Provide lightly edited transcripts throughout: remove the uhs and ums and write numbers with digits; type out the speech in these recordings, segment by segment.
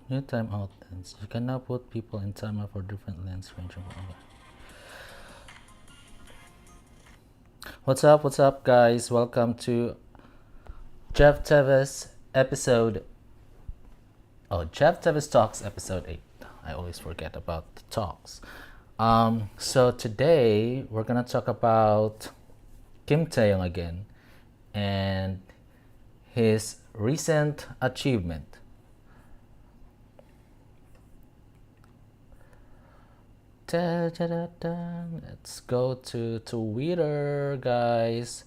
New timeout lens. You can now put people in timeout for different lens range. What's up, guys? Welcome to Jeff Teves episode. Jeff Teves Talks episode 8. I always forget about the talks. So today we're gonna talk about Kim Taehyung again and his recent achievement. Let's go to Twitter, guys.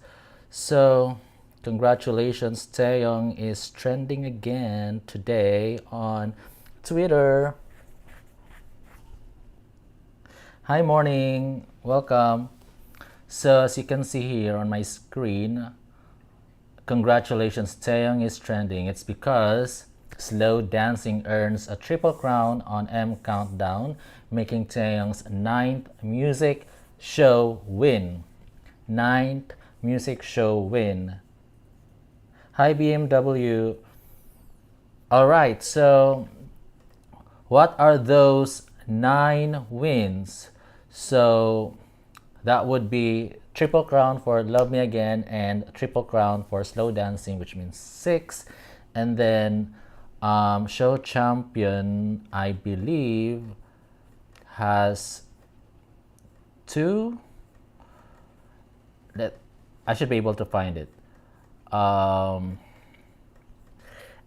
So, congratulations, Taeyong is trending again today on Twitter. Hi, morning. Welcome. So, as you can see here on my screen, congratulations, Taeyong is trending. It's because Slow Dancing earns a triple crown on M Countdown, making Taeyong's 9th music show win. 9th music show win. Hi, BMW. Alright, so what are those 9 wins? So that would be triple crown for Love Me Again and triple crown for Slow Dancing, which means 6. And then show champion, I believe, has 2. That I should be able to find it. And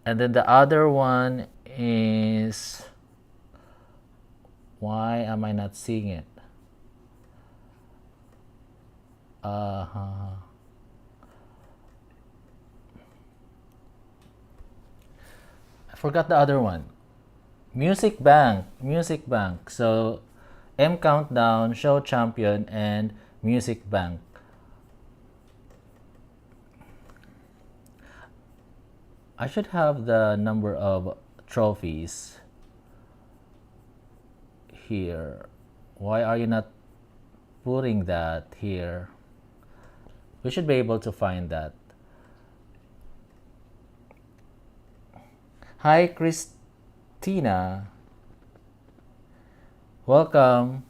then the other one is, why am I not seeing it? I forgot the other one. Music Bank. So M Countdown, Show Champion, and Music Bank. I should have the number of trophies here. Why are you not putting that here? We should be able to find that. Hi, Christina. Welcome.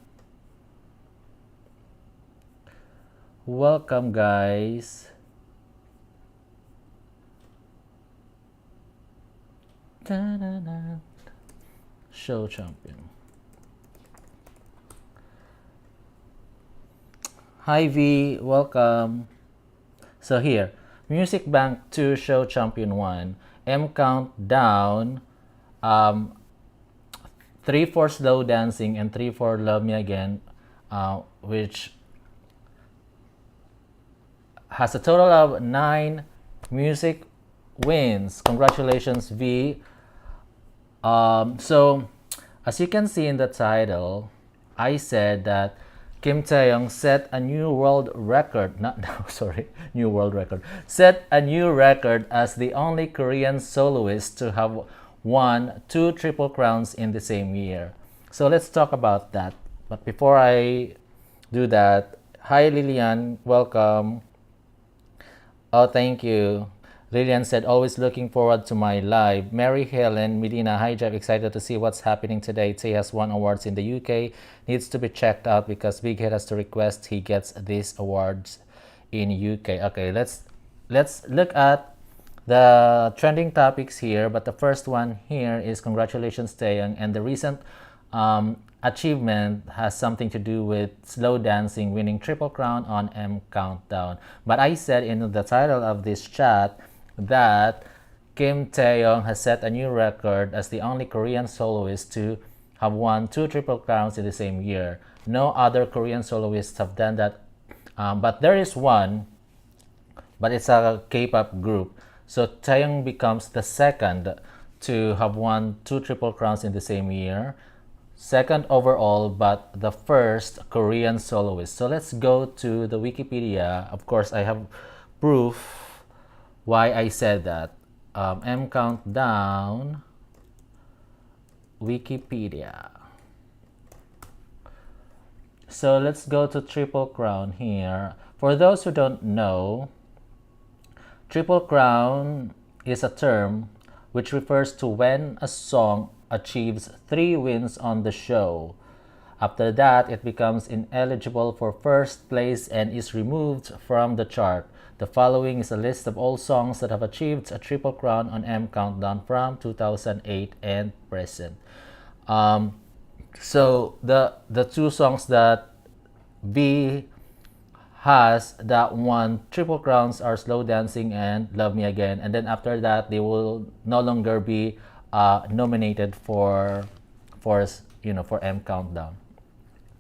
Welcome, guys. Da-da-da. Show champion. Hi, V. Welcome. So here, Music Bank 2, Show Champion 1, M Countdown, 3 for Slow Dancing and 3 for Love Me Again, which has a total of 9 music wins. Congratulations, V. So, as you can see in the title, I said that Kim Taehyung set a new world record. New world record. Set a new record as the only Korean soloist to have won 2 triple crowns in the same year. So let's talk about that. But before I do that, hi Lilian, welcome. Oh, thank you. Lillian said, always looking forward to my live. Mary Helen Medina, hi Jeff, excited to see what's happening today. Tay has won awards in the UK. Needs to be checked out because Big Head has to request he gets these awards in UK. Okay, let's look at the trending topics here. But the first one here is congratulations, Taeyong. And the recent achievement has something to do with Slow Dancing winning triple crown on M Countdown. But I said in the title of this chat that Kim Taehyung has set a new record as the only Korean soloist to have won 2 triple crowns in the same year. No other Korean soloists have done that, but there is one, but it's a K-pop group. So Taehyung becomes the second to have won 2 triple crowns in the same year. Second overall, but the first Korean soloist. So let's go to the Wikipedia. Of course, I have proof why I said that. M Countdown, Wikipedia. So let's go to Triple Crown here. For those who don't know, Triple Crown is a term which refers to when a song achieves 3 wins on the show. After that, it becomes ineligible for first place and is removed from the chart. The following is a list of all songs that have achieved a triple crown on M Countdown from 2008 and present. So the two songs that B has that won triple crowns are Slow Dancing and Love Me Again, and then after that they will no longer be nominated for for M Countdown.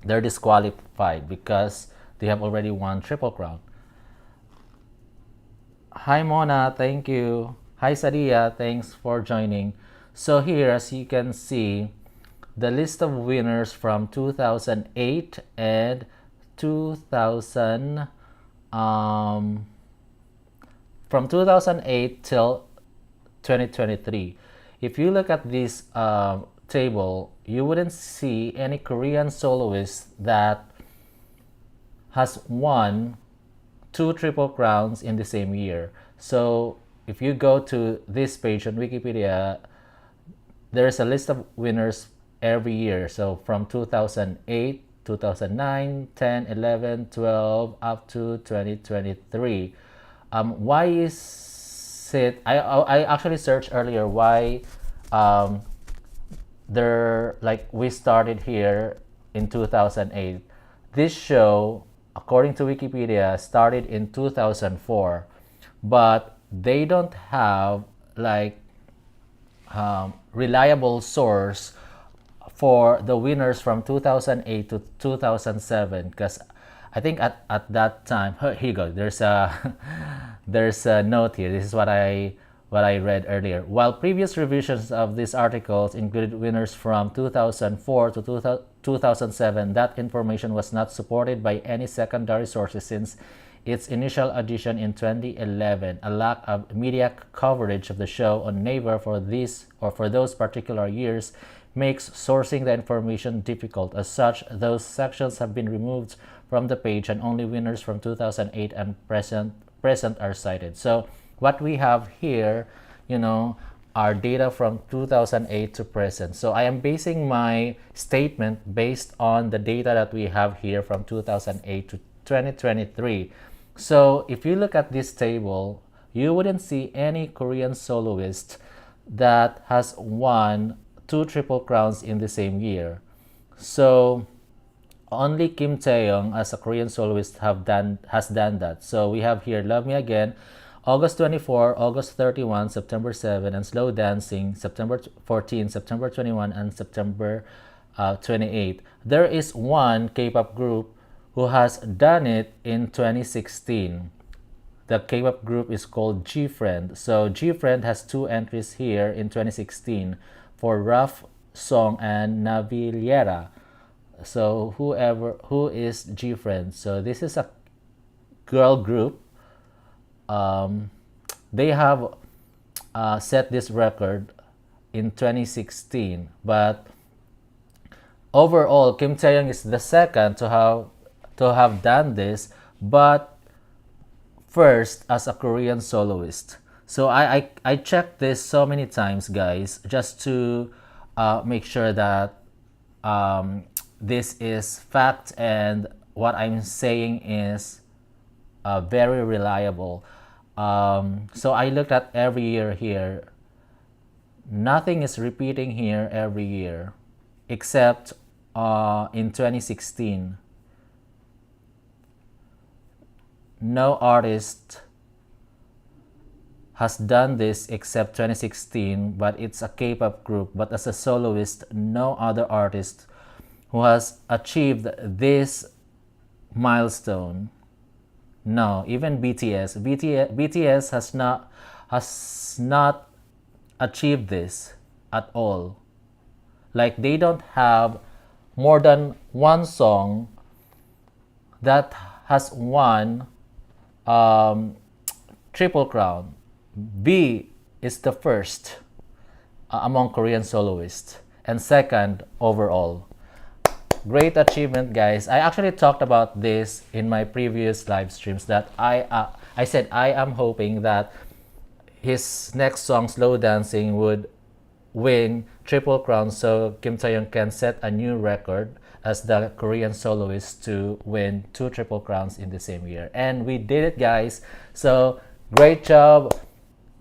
They're disqualified because they have already won triple crown. Hi Mona, thank you. Hi Sadia, thanks for joining. So here, as you can see, the list of winners from 2008 and 2000 from 2008 till 2023. If you look at this table, you wouldn't see any Korean soloist that has won 2 triple crowns in the same year. So if you go to this page on Wikipedia, there's a list of winners every year. So from 2008, 2009, 10, 11, 12, up to 2023. Why is it? I actually searched earlier why we started here in 2008. This show, according to Wikipedia, started in 2004, but they don't have reliable source for the winners from 2008 to 2007, because I think at that time, here you go, there's a there's a note here. This is what I read earlier. While previous revisions of these articles included winners from 2004 to 2007, that information was not supported by any secondary sources since its initial edition in 2011. A lack of media coverage of the show on Naver for these or for those particular years makes sourcing the information difficult. As such, those sections have been removed from the page and only winners from 2008 and present are cited. So what we have here, are data from 2008 to present. So I am basing my statement based on the data that we have here from 2008 to 2023. So if you look at this table, you wouldn't see any Korean soloist that has won 2 triple crowns in the same year. So only Kim Taehyung as a Korean soloist has done that. So we have here Love Me Again, August 24, August 31, September 7, and Slow Dancing, September 14, September 21, and September 28. There is one K-pop group who has done it in 2016. The K-pop group is called G-Friend. So G-Friend has 2 entries here in 2016 for Rough Song and Navillera. So who is G-Friend? So this is a girl group. They have set this record in 2016, but overall Kim Taehyung is the second to have done this, but first as a Korean soloist. So I checked this so many times, guys, just to make sure that this is fact and what I'm saying is very reliable. So I looked at every year here. Nothing is repeating here every year except in 2016. No artist has done this except 2016, but it's a K-pop group. But as a soloist, no other artist who has achieved this milestone. No, even BTS has not achieved this at all. Like, they don't have more than one song that has won triple crown. B is the first among Korean soloists and second overall. Great achievement, guys. I actually talked about this in my previous live streams that I said I am hoping that his next song, Slow Dancing, would win Triple Crown so Kim Taehyung can set a new record as the Korean soloist to win 2 Triple Crowns in the same year. And we did it, guys. So great job,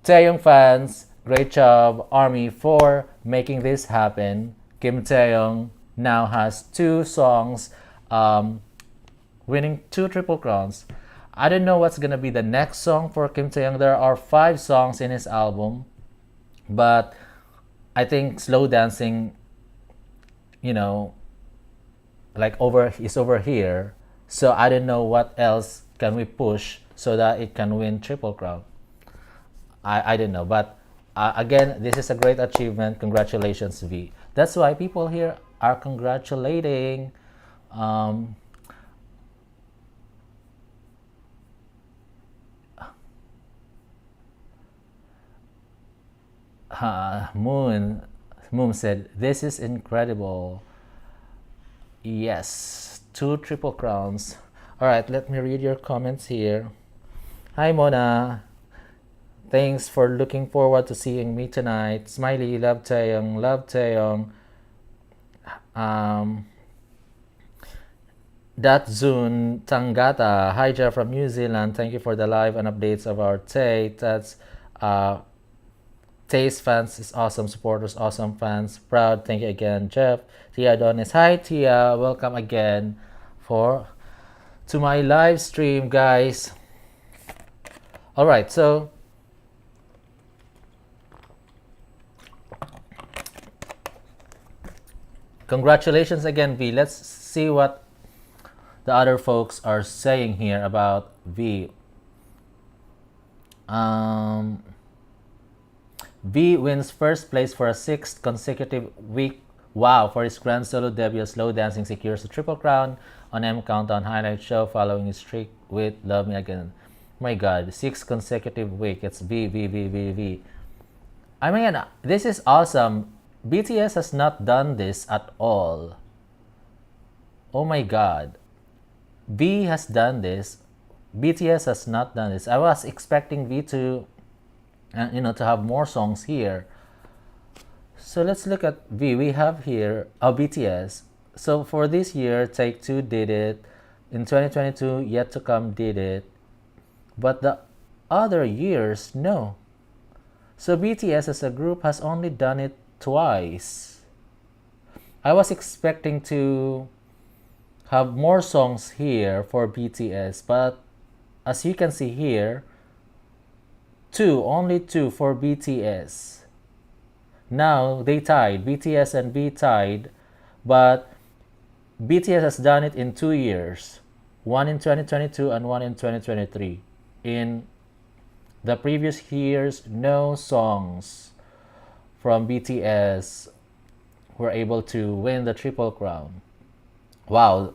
Taehyung fans. Great job, Army, for making this happen. Kim Taehyung now has 2 songs winning 2 Triple Crowns. I don't know what's gonna be the next song for Kim Taehyung. There are 5 songs in his album, but I think slow dancing, you know, like is over here. So I don't know what else can we push so that it can win Triple Crown. I don't know, but again, this is a great achievement. Congratulations, V. That's why people here are congratulating. Um, Moon said, "This is incredible." Yes, 2 Triple Crowns. All right, let me read your comments here. Hi, Mona. Thanks for looking forward to seeing me tonight. Smiley, love Taeyong, love Taeyong. Datzun Tangata, hi Jeff from New Zealand. Thank you for the live and updates of our Tay. That's Tay's fans is awesome, supporters awesome, fans proud. Thank you again, Jeff. Tia Adonis, hi Tia, welcome again to my live stream, guys. All right, so congratulations again, V. Let's see what the other folks are saying here about V. V wins first place for a 6th consecutive week. Wow, for his grand solo debut, Slow Dancing secures a Triple Crown on M Countdown Highlight Show following his streak with Love Me Again. My God, 6th consecutive week. It's V. I mean, this is awesome. BTS has not done this at all. Oh my God. V has done this. BTS has not done this. I was expecting V to to have more songs here. So let's look at V. We have here BTS. So for this year, Take Two did it. In 2022, Yet to Come did it. But the other years, no. So BTS as a group has only done it twice. I was expecting to have more songs here for BTS, but as you can see here, only two for BTS. Now they tied, BTS and V tied, but BTS has done it in 2 years, one in 2022 and one in 2023. In the previous years, no songs from BTS were able to win the Triple Crown. Wow.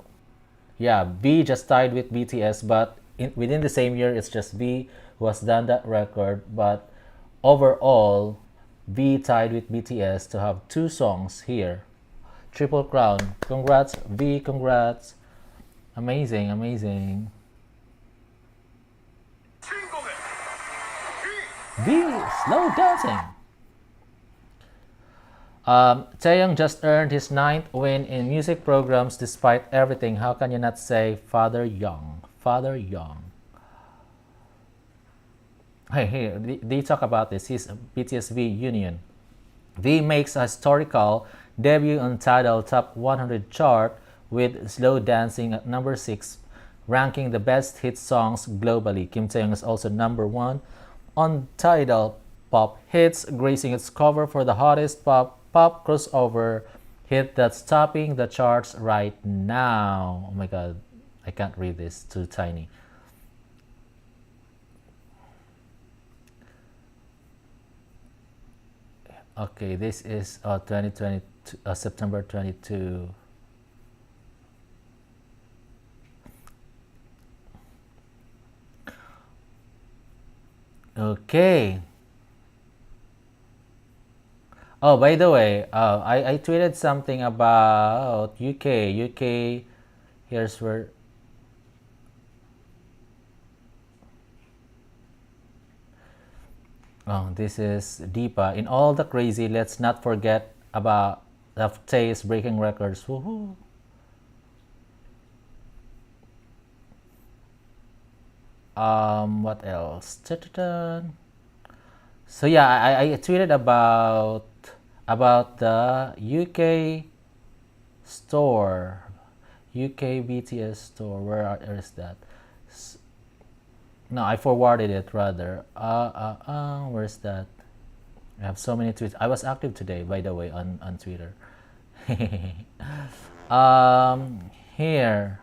Yeah, V just tied with BTS, but within the same year, it's just V who has done that record. But overall, V tied with BTS to have 2 songs here. Triple Crown. Congrats, V, congrats. Amazing, amazing. V, slow dancing. Taeyong just earned his 9th win in music programs despite everything. How can you not say Father Young? Father Young. Hey, they talk about this. He's BTS V Union. V makes a historical debut on Tidal Top 100 chart with Slow Dancing at number 6, ranking the best hit songs globally. Kim Taehyung is also number 1 on Tidal Pop Hits, gracing its cover for the hottest pop crossover hit that's topping the charts right now. Oh my God, I can't read this, too tiny. Okay, this is 2022, September 22. Okay. Oh, by the way, I tweeted something about UK. UK, here's where. Oh, this is Deepa. In all the crazy, let's not forget about the Teves breaking records. Woohoo! What else? Ta-ta-ta. So yeah, I tweeted about the UK store, UK BTS store. Where is that? No, I forwarded it rather. Where's that? I have so many tweets. I was active today, by the way, on Twitter. um, here,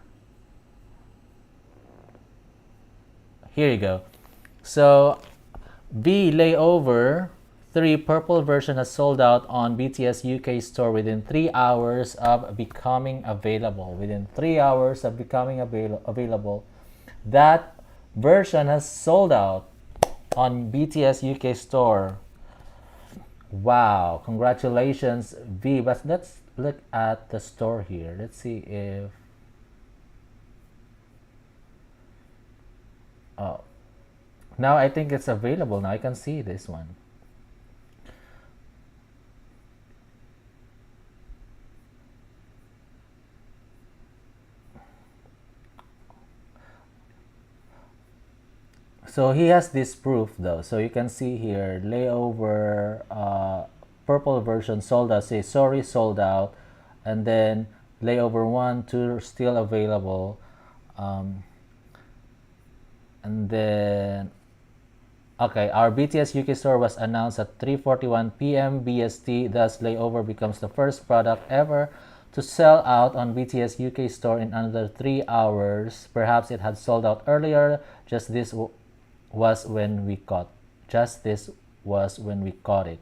here you go. So, B Layover 3 purple version has sold out on BTS UK store within 3 hours of becoming available. Within 3 hours of becoming available, that version has sold out on BTS UK store. Wow, congratulations, V. But let's look at the store here. Let's see if. Oh, now I think it's available. Now I can see this one. So he has this proof though. So you can see here, layover, purple version sold out. Say sorry, sold out, and then layover 1, 2 still available, and then okay, our BTS UK store was announced at 3:41 p.m. BST. Thus, layover becomes the first product ever to sell out on BTS UK store in under 3 hours. Perhaps it had sold out earlier. Just this was when we caught. Just this was when we caught it.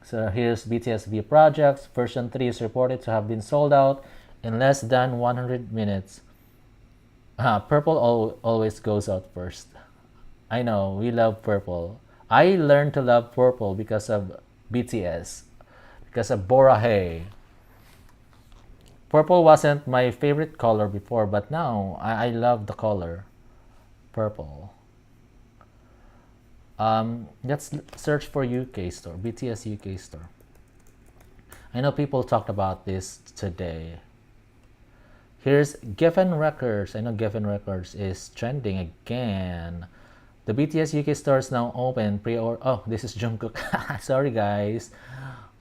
So here's BTS V Projects. Version 3 is reported to have been sold out in less than 100 minutes. Purple always goes out first. I know, we love purple. I learned to love purple because of BTS. Because of Borahae. Purple wasn't my favorite color before, but now I love the color purple. Let's search for UK store, BTS UK store. I know people talked about this today. Here's Geffen Records. I know Geffen Records is trending again. The BTS UK store is now open. Pre-order. Oh, this is Jungkook. Sorry, guys.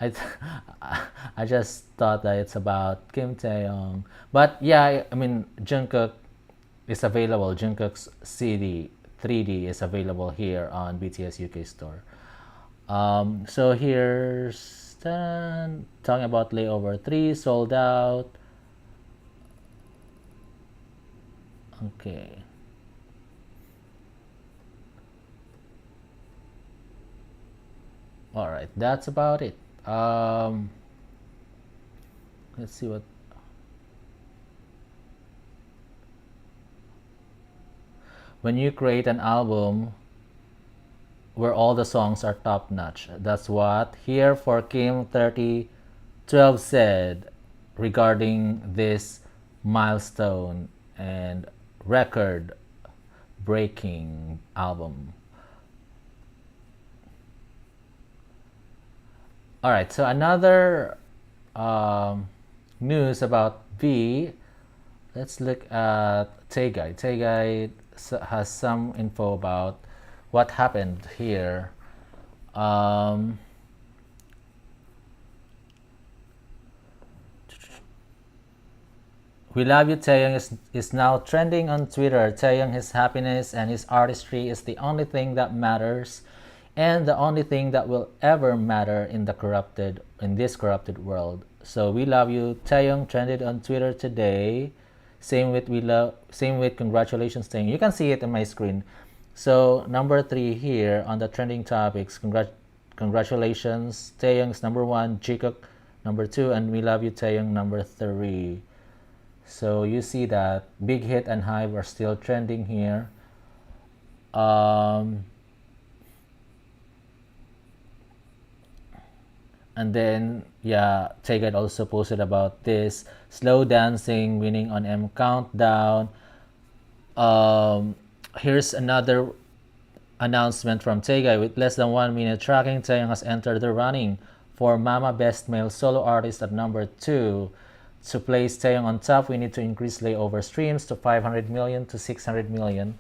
I just thought that it's about Kim Taehyung. But yeah, I mean, Jungkook is available. Jungkook's CD 3D is available here on BTS UK store. So here's talking about layover 3 sold out. Okay. All right, that's about it. Let's see what. When you create an album where all the songs are top notch, that's what Here for Kim 3012 said regarding this milestone and record breaking album. All right, so another news about V. Let's look at Tega. Tega has some info about what happened here. We Love You Taehyung is now trending on Twitter. Taehyung, his happiness and his artistry is the only thing that matters, and the only thing that will ever matter in this corrupted world. So We Love You Taehyung trended on Twitter today. Same with congratulations Taehyung. You can see it on my screen. So number 3 here on the trending topics. Congratulations Taehyung's number 1, Jikook number 2, and We Love You Taehyung number 3. So you see that Big Hit and Hive are still trending here. And then yeah, Tega also posted about this slow dancing winning on M Countdown. Here's another announcement from Tega. With less than 1 minute tracking, Taehyung has entered the running for Mama Best Male Solo Artist at number 2. To place Taehyung on top, we need to increase layover streams to 500 million to 600 million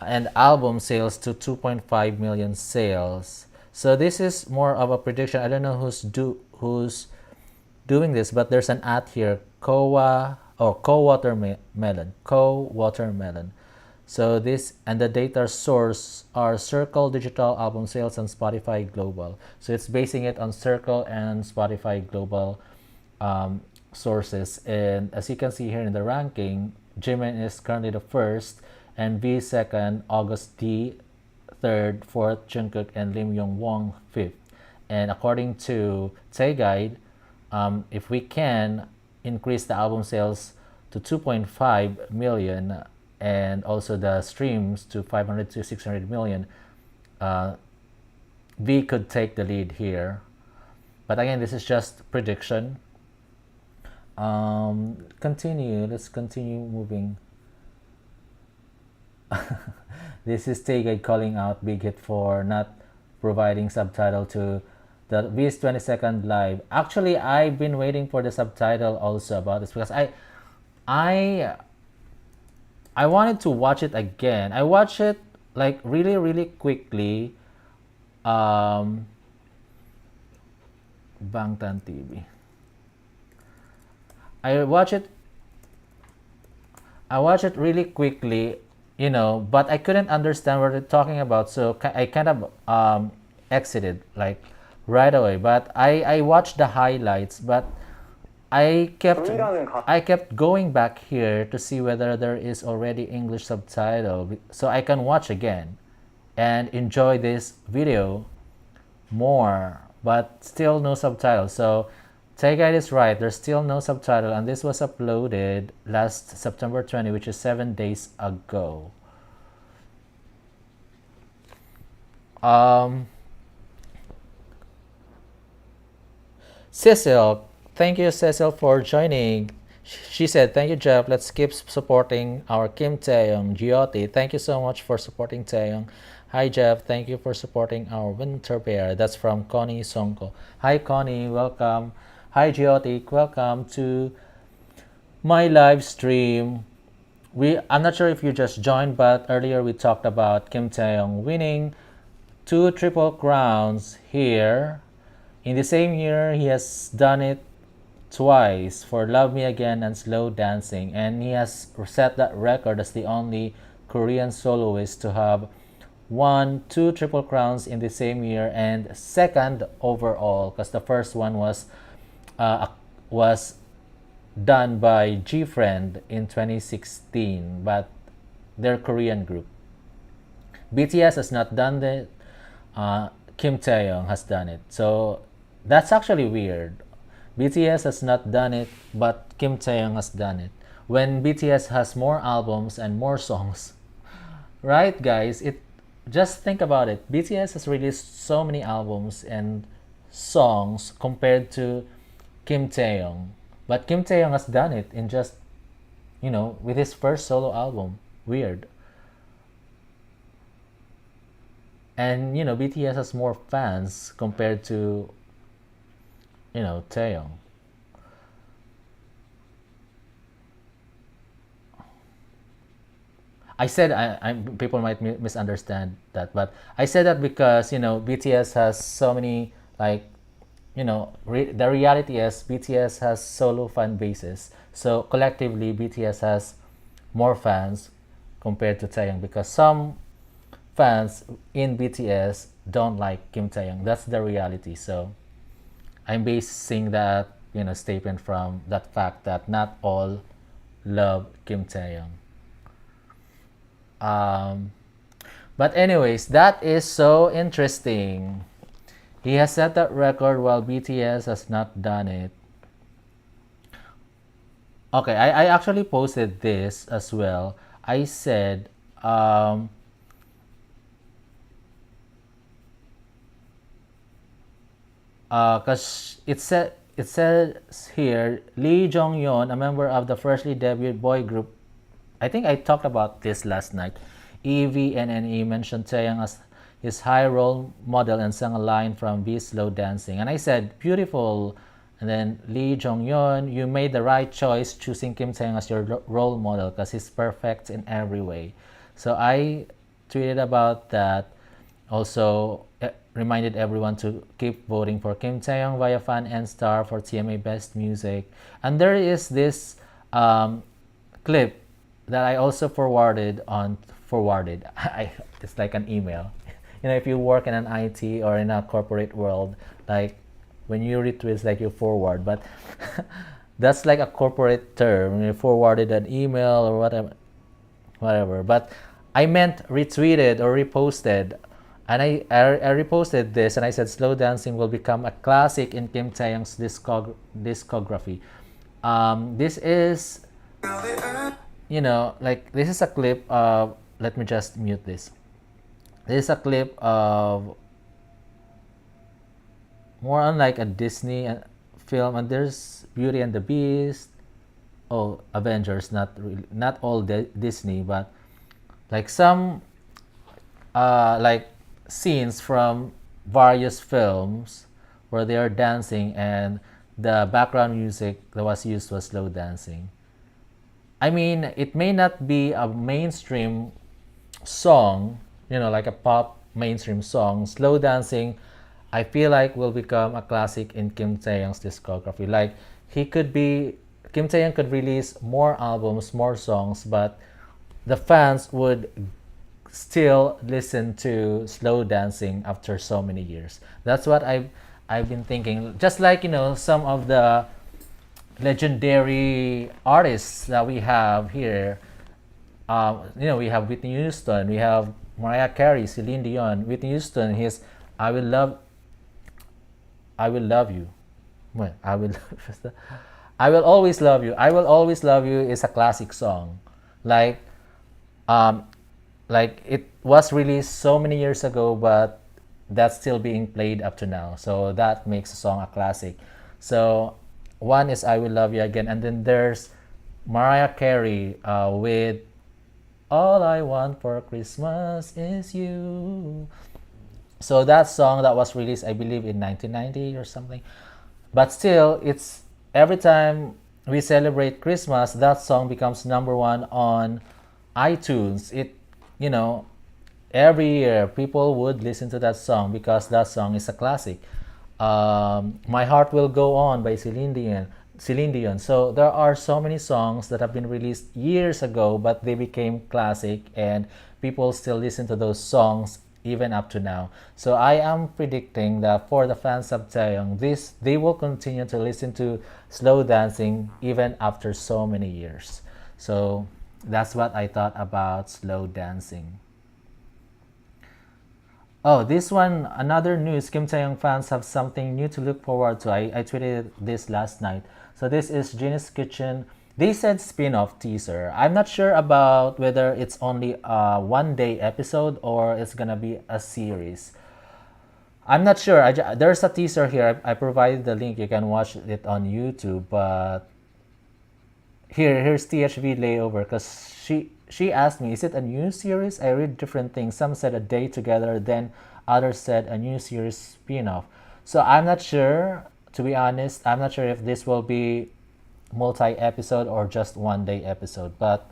and album sales to 2.5 million sales. So this is more of a prediction. I don't know who's doing this, but there's an ad here, Co-Watermelon. So this and the data source are Circle Digital album sales and Spotify Global. So it's basing it on Circle and Spotify Global sources. And as you can see here in the ranking, Jimin is currently the first, and V second, August D third, fourth, Jungkook and Lim Yong Won fifth. And according to Taeguide, if we can increase the album sales to 2.5 million and also the streams to 500 to 600 million, V could take the lead here. But again, this is just prediction. Let's continue moving. This is Tega calling out Big Hit for not providing subtitle to the V's 22nd live. Actually, I've been waiting for the subtitle also about this because I wanted to watch it again. I watched it like really quickly. Bangtan TV. I watched it really quickly, but I couldn't understand what they're talking about, so I kind of exited like right away. But I watched the highlights, but I kept going back here to see whether there is already English subtitle so I can watch again and enjoy this video more, but still no subtitle. So Taeguide is right, there's still no subtitle, and this was uploaded last September 20, which is 7 days ago. Cecil, thank you Cecil for joining. She said, thank you Jeff, let's keep supporting our Kim Taehyung. Gioti, thank you so much for supporting Taehyung. Hi Jeff, thank you for supporting our Winter Bear. That's from Connie Songko. Hi Connie, welcome. Hi Geotic, welcome to my live stream. I'm not sure if you just joined, but earlier we talked about Kim Taehyung winning 2 triple crowns here. In the same year, he has done it twice for Love Me Again and Slow Dancing, and he has set that record as the only Korean soloist to have won 2 triple crowns in the same year and second overall, because the first one was done by G-Friend in 2016, but their Korean group. BTS has not done it. Kim Taehyung has done it. So that's actually weird. BTS has not done it, but Kim Taehyung has done it. When BTS has more albums and more songs, right, guys? Just think about it. BTS has released so many albums and songs compared to Kim Taehyung, but Kim Taehyung has done it in just, with his first solo album. Weird. And BTS has more fans compared to Taehyung. I said people might misunderstand that, but I said that because BTS has so many the reality is BTS has solo fan bases. So collectively, BTS has more fans compared to Taehyung because some fans in BTS don't like Kim Taehyung. That's the reality. So I'm basing that statement from that fact that not all love Kim Taehyung. But anyways, that is so interesting. He has set that record while BTS has not done it. Okay, I actually posted this as well. I said, because it says here, Lee Jong-yeon, a member of the freshly debuted boy group. I think I talked about this last night. EVNNE mentioned Taehyung as his high role model and sang a line from V Slow Dancing. And I said, beautiful. And then Lee Jong-yeon, you made the right choice choosing Kim Taehyung as your role model because he's perfect in every way. So I tweeted about that. Also reminded everyone to keep voting for Kim Taehyung via Fan and Star for TMA Best Music. And there is this clip that I also forwarded. It's like an email. If you work in an IT or in a corporate world, like when you retweet, it's like you forward, but that's like a corporate term. You forwarded an email or whatever. But I meant retweeted or reposted, and I reposted this, and I said Slow Dancing will become a classic in Kim Taehyung's discography. This is, this is a clip of. Let me just mute this. This is a clip of more on like a Disney film, and there's Beauty and the Beast. Oh, Avengers, not really, not all Disney, but like some like scenes from various films where they are dancing, and the background music that was used was Slow Dancing. I mean, it may not be a mainstream song, like a pop mainstream song. Slow Dancing, I feel like will become a classic in Kim Taehyung's discography. Like Kim Taehyung could release more albums, more songs, but the fans would still listen to Slow Dancing after so many years. That's what I've been thinking. Just like some of the legendary artists that we have here. We have Whitney Houston, we have Mariah Carey, Celine Dion. Whitney Houston, his I will love you. Well, I will always love you. I will always love you is a classic song. Like it was released so many years ago, but that's still being played up to now. So that makes a song a classic. So one is I Will Love You Again, and then there's Mariah Carey with All I Want for Christmas Is You. So that song that was released, I believe, in 1990 or something. But still, it's every time we celebrate Christmas, that song becomes number one on iTunes. Every year people would listen to that song because that song is a classic. My Heart Will Go On by Celine Dion. So there are so many songs that have been released years ago, but they became classic, and people still listen to those songs even up to now. So I am predicting that for the fans of Taehyung, they will continue to listen to Slow Dancing even after so many years. So that's what I thought about Slow Dancing. Oh, this one, another news. Kim Taehyung fans have something new to look forward to. I tweeted this last night. So this is Genius Kitchen. They said spin-off teaser. I'm not sure about whether it's only a one-day episode or it's gonna be a series. I'm not sure. There's a teaser here. I provided the link. You can watch it on YouTube. But here's THV layover, because she asked me, is it a new series? I read different things. Some said a day together, then others said a new series spin-off. So I'm not sure, to be honest. I'm not sure if this will be multi-episode or just one-day episode. But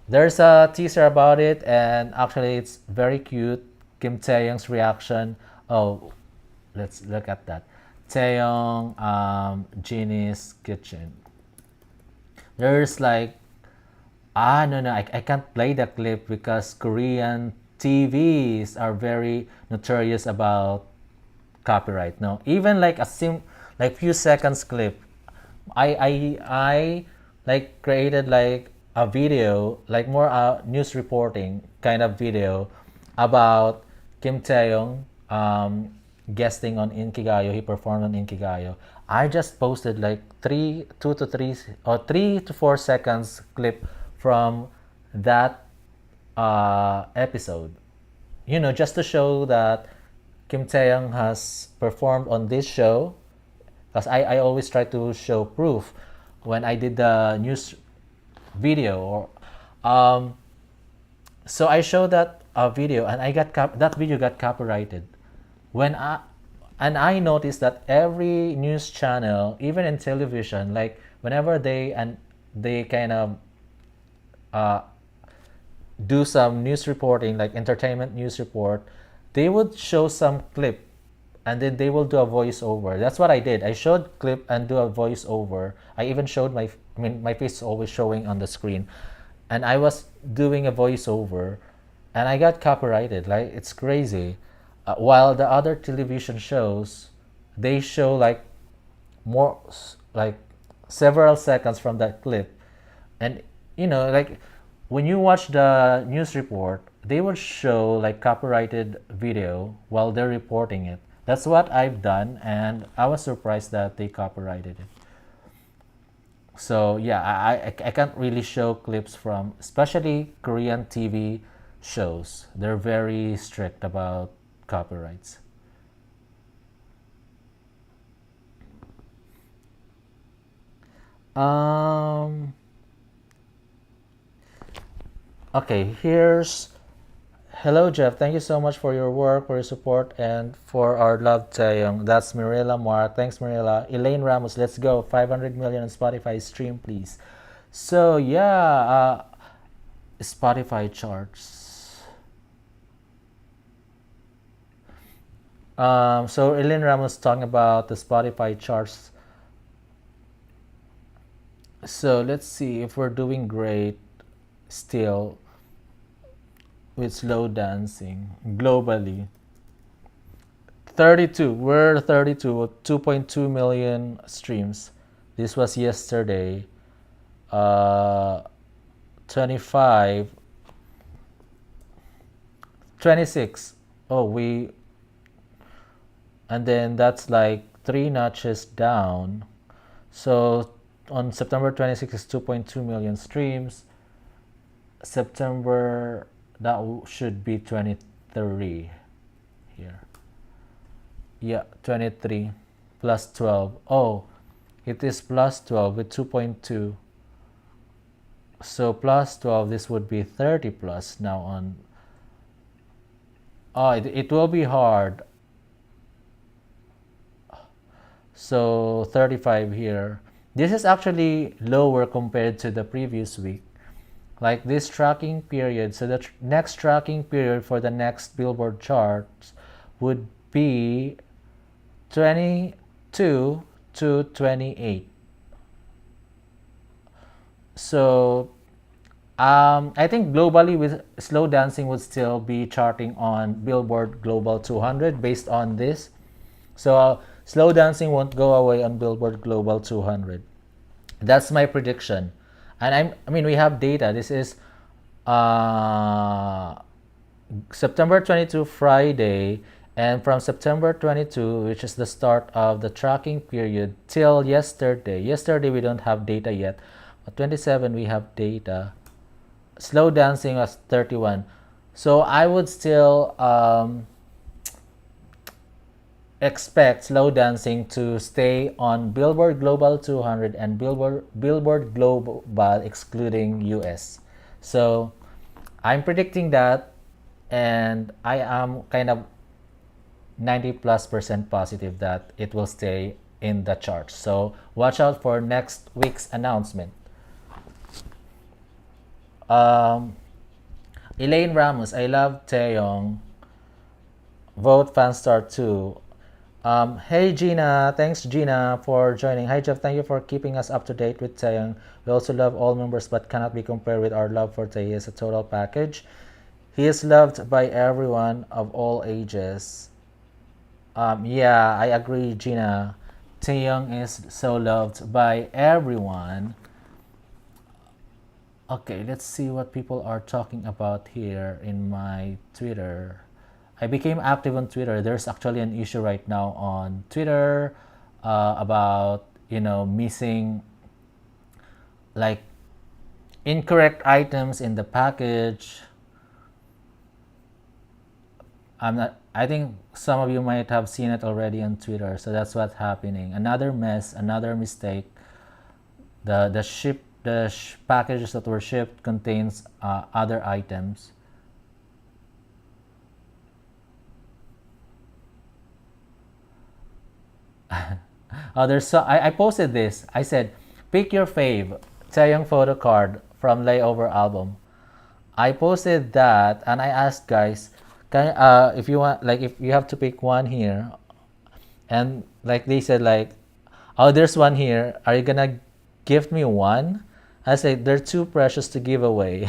there's a teaser about it, and actually it's very cute. Kim Taehyung's reaction. Oh, let's look at that. Taehyung, Genius Kitchen. There's like, no, I can't play the clip because Korean TVs are very notorious about copyright. No, even like like few seconds clip, I like created like a video, like more news reporting kind of video about Kim Taehyung guesting on Inkigayo. He performed on Inkigayo. I just posted like 3 to 4 seconds clip from that episode, just to show that Kim Taehyung has performed on this show, because I always try to show proof when I did the news video. So I show that a video, and that video got copyrighted. When I noticed that every news channel, even in television, like whenever they kind of uh, do some news reporting, like entertainment news report, they would show some clip and then they will do a voiceover. That's what I did. I showed clip and do a voiceover. I even showed my face is always showing on the screen, and I was doing a voiceover, and I got copyrighted. Like, it's crazy. While the other television shows, they show like more, like several seconds from that clip, and like when you watch the news report, they will show like copyrighted video while they're reporting it. That's what I've done, and I was surprised that they copyrighted it. So yeah, I can't really show clips from, especially Korean TV shows. They're very strict about copyrights. Um, okay, here's hello, Jeff. Thank you so much for your work, for your support, and for our love, Taeyong. That's Mirella Mark. Thanks, Mirella. Elaine Ramos, let's go. 500 million on Spotify stream, please. So, yeah, Spotify charts. So, Elaine Ramos talking about the Spotify charts. So, let's see if we're doing great still with slow dancing globally. 32, we're 32, 2.2 million streams. This was yesterday. 25, 26. Oh, and then that's like 3 notches down. So on September 26 is 2.2 million streams. September, that should be 23 here. Yeah, 23 plus 12. Oh, it is plus 12 with 2.2. So plus 12, this would be 30 plus now on. Oh, it will be hard. So 35 here. This is actually lower compared to the previous week. Like this tracking period, so the next tracking period for the next Billboard charts would be 22 to 28. So I think globally with slow dancing would still be charting on Billboard Global 200 based on this. So slow dancing won't go away on Billboard Global 200. That's my prediction. And I mean, we have data. This is September 22 Friday, and from September 22, which is the start of the tracking period, till yesterday. Yesterday we don't have data yet, but 27 we have data. Slow dancing was 31. So I would still expect slow dancing to stay on Billboard Global 200 and Billboard Global excluding US. So I'm predicting that, and I am kind of 90+% positive that it will stay in the charts. So watch out for next week's announcement. Elaine Ramos, I love Taeyong. Vote Fanstar 2. Hey Gina, thanks Gina for joining. Hi Jeff, thank you for keeping us up to date with Taeyong. We also love all members but cannot be compared with our love for Tae. He is a total package. He is loved by everyone of all ages. Yeah, I agree Gina. Taeyong is so loved by everyone. Okay, let's see what people are talking about here in my Twitter. I became active on Twitter. There's actually an issue right now on Twitter about missing like incorrect items in the package. I think some of you might have seen it already on Twitter. So that's what's happening. Another mess, another mistake. The packages that were shipped contains other items. Oh, there's so I posted this. I said, pick your fave Taeyong photo card from Layover album. I posted that and I asked guys, can if you want, like, if you have to pick one here, and like they said, like, oh, there's one here. Are you gonna gift me one? I said they're too precious to give away.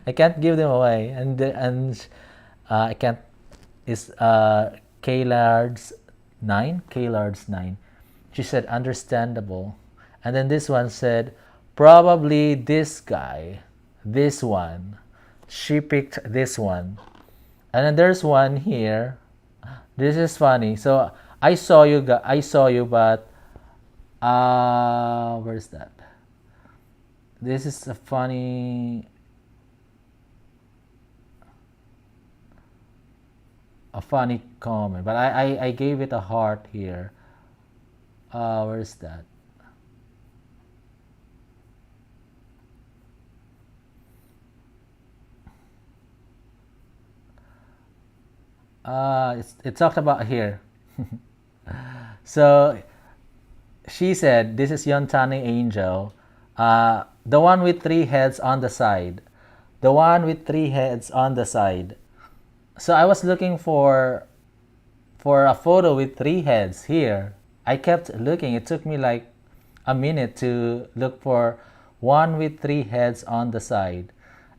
I can't give them away, and I can't. Is Klards 9. She said understandable, and then this one said probably this guy, this one. She picked this one, and then there's one here. This is funny. So I saw you. I saw you, but where's that? This is a funny comment, but I gave it a heart here. Where's that? It talked about here. So she said, "This is Yontani Angel, the one with three heads on the side, the one with three heads on the side." So I was looking for a photo with three heads here. I kept looking. It took me like a minute to look for one with three heads on the side.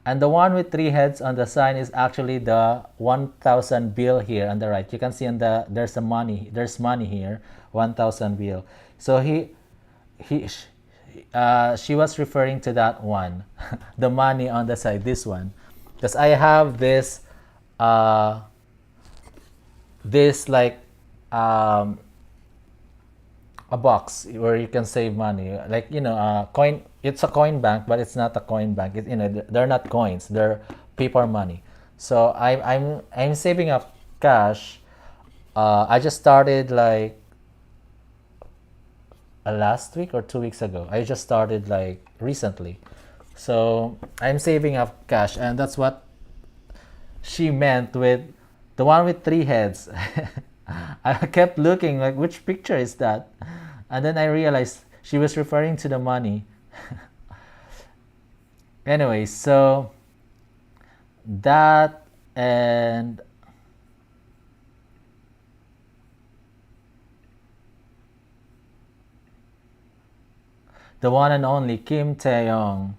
And the one with three heads on the side is actually the 1,000 bill here on the right. You can see on there's money here, 1,000 bill. So he she was referring to that one, the money on the side, this one. Because I have uh, this like um, a box where you can save money, like, coin. It's a coin bank, but it's not a coin bank. They're not coins, they're paper money. So I'm saving up cash. I just started like last week or 2 weeks ago. I just started like recently, so I'm saving up cash, and that's what she meant with the one with three heads. I kept looking like, which picture is that? And then I realized she was referring to the money. Anyway, so that, and the one and only Kim Taehyung.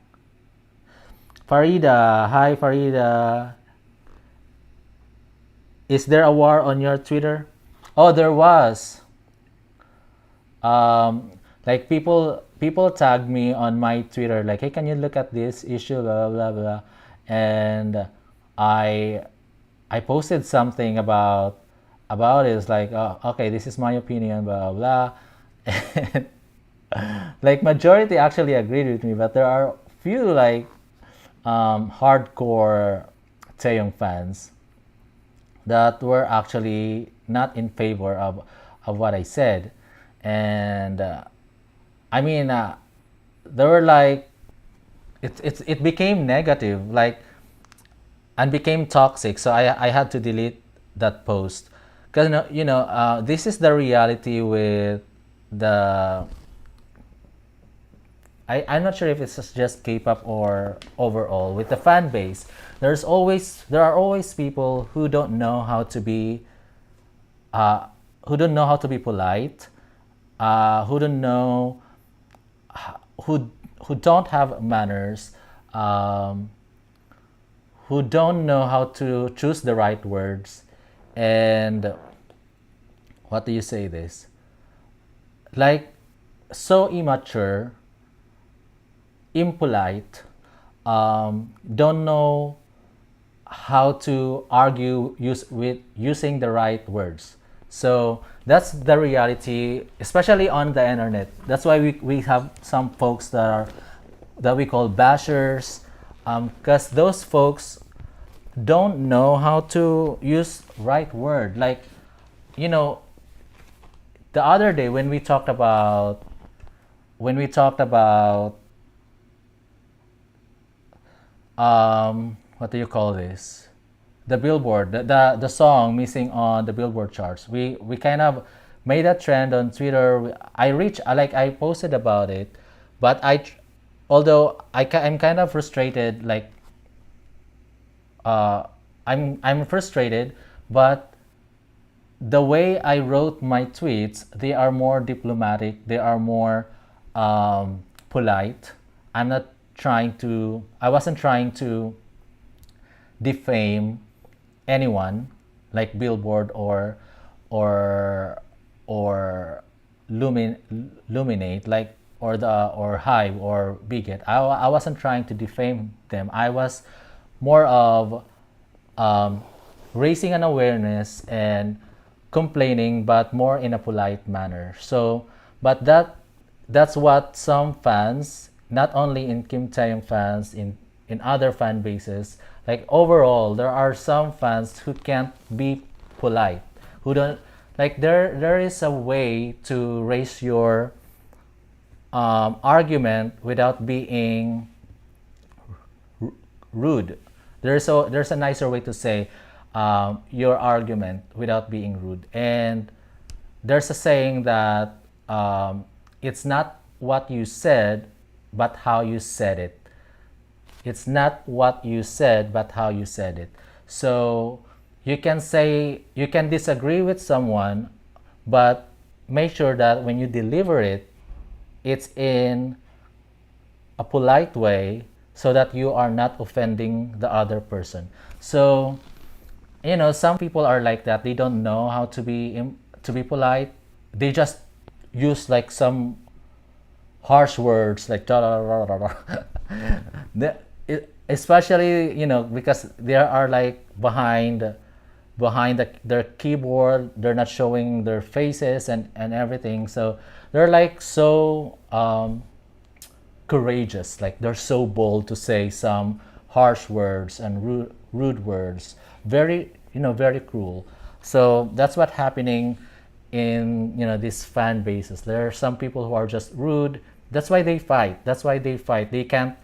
Farida, hi Farida. Is there a war on your Twitter? Oh, there was. Like people tag me on my Twitter, like, hey, can you look at this issue, blah blah blah, and I I posted something about it. It's like, oh, okay, this is my opinion, blah blah. And like majority actually agreed with me, but there are few like hardcore Taeyong fans that were actually not in favor of what I said. And I mean, there were like, it became negative, like, and became toxic. So I had to delete that post, because this is the reality with the. I'm not sure if it's just K-pop or overall with the fan base. There are always people who don't know how to be who don't know how to be polite, who don't know who don't have manners, who don't know how to choose the right words, and what do you say this? Like, so immature, impolite, don't know how to argue using the right words. So that's the reality, especially on the internet. That's why we have some folks that we call bashers, because those folks don't know how to use right word. Like, you know, the other day when we talked about what do you call this? The Billboard, the song missing on the Billboard charts. We kind of made a trend on Twitter. I posted about it, but although I'm kind of frustrated, like uh, I'm frustrated, but the way I wrote my tweets, they are more diplomatic. They are more polite. I wasn't trying to defame anyone, like Billboard or or Luminate, like or Hive or Bigot. I wasn't trying to defame them. I was more of um, raising an awareness and complaining, but more in a polite manner. So, but that's what some fans, not only in Kim Taehyung fans, in other fan bases, like overall, there are some fans who can't be polite, who don't like. There is a way to raise your argument without being rude. There's a nicer way to say your argument without being rude. And there's a saying that it's not what you said, but how you said it. It's not what you said, but how you said it. So you can disagree with someone, but make sure that when you deliver it, it's in a polite way so that you are not offending the other person. So, some people are like that. They don't know how to be polite. They just use like some harsh words like da da da da da. Especially because they are like behind their keyboard. They're not showing their faces and everything. So they're like so courageous, like they're so bold to say some harsh words and rude words, very cruel. So that's what's happening in these fan bases. There are some people who are just rude. That's why they fight. They can't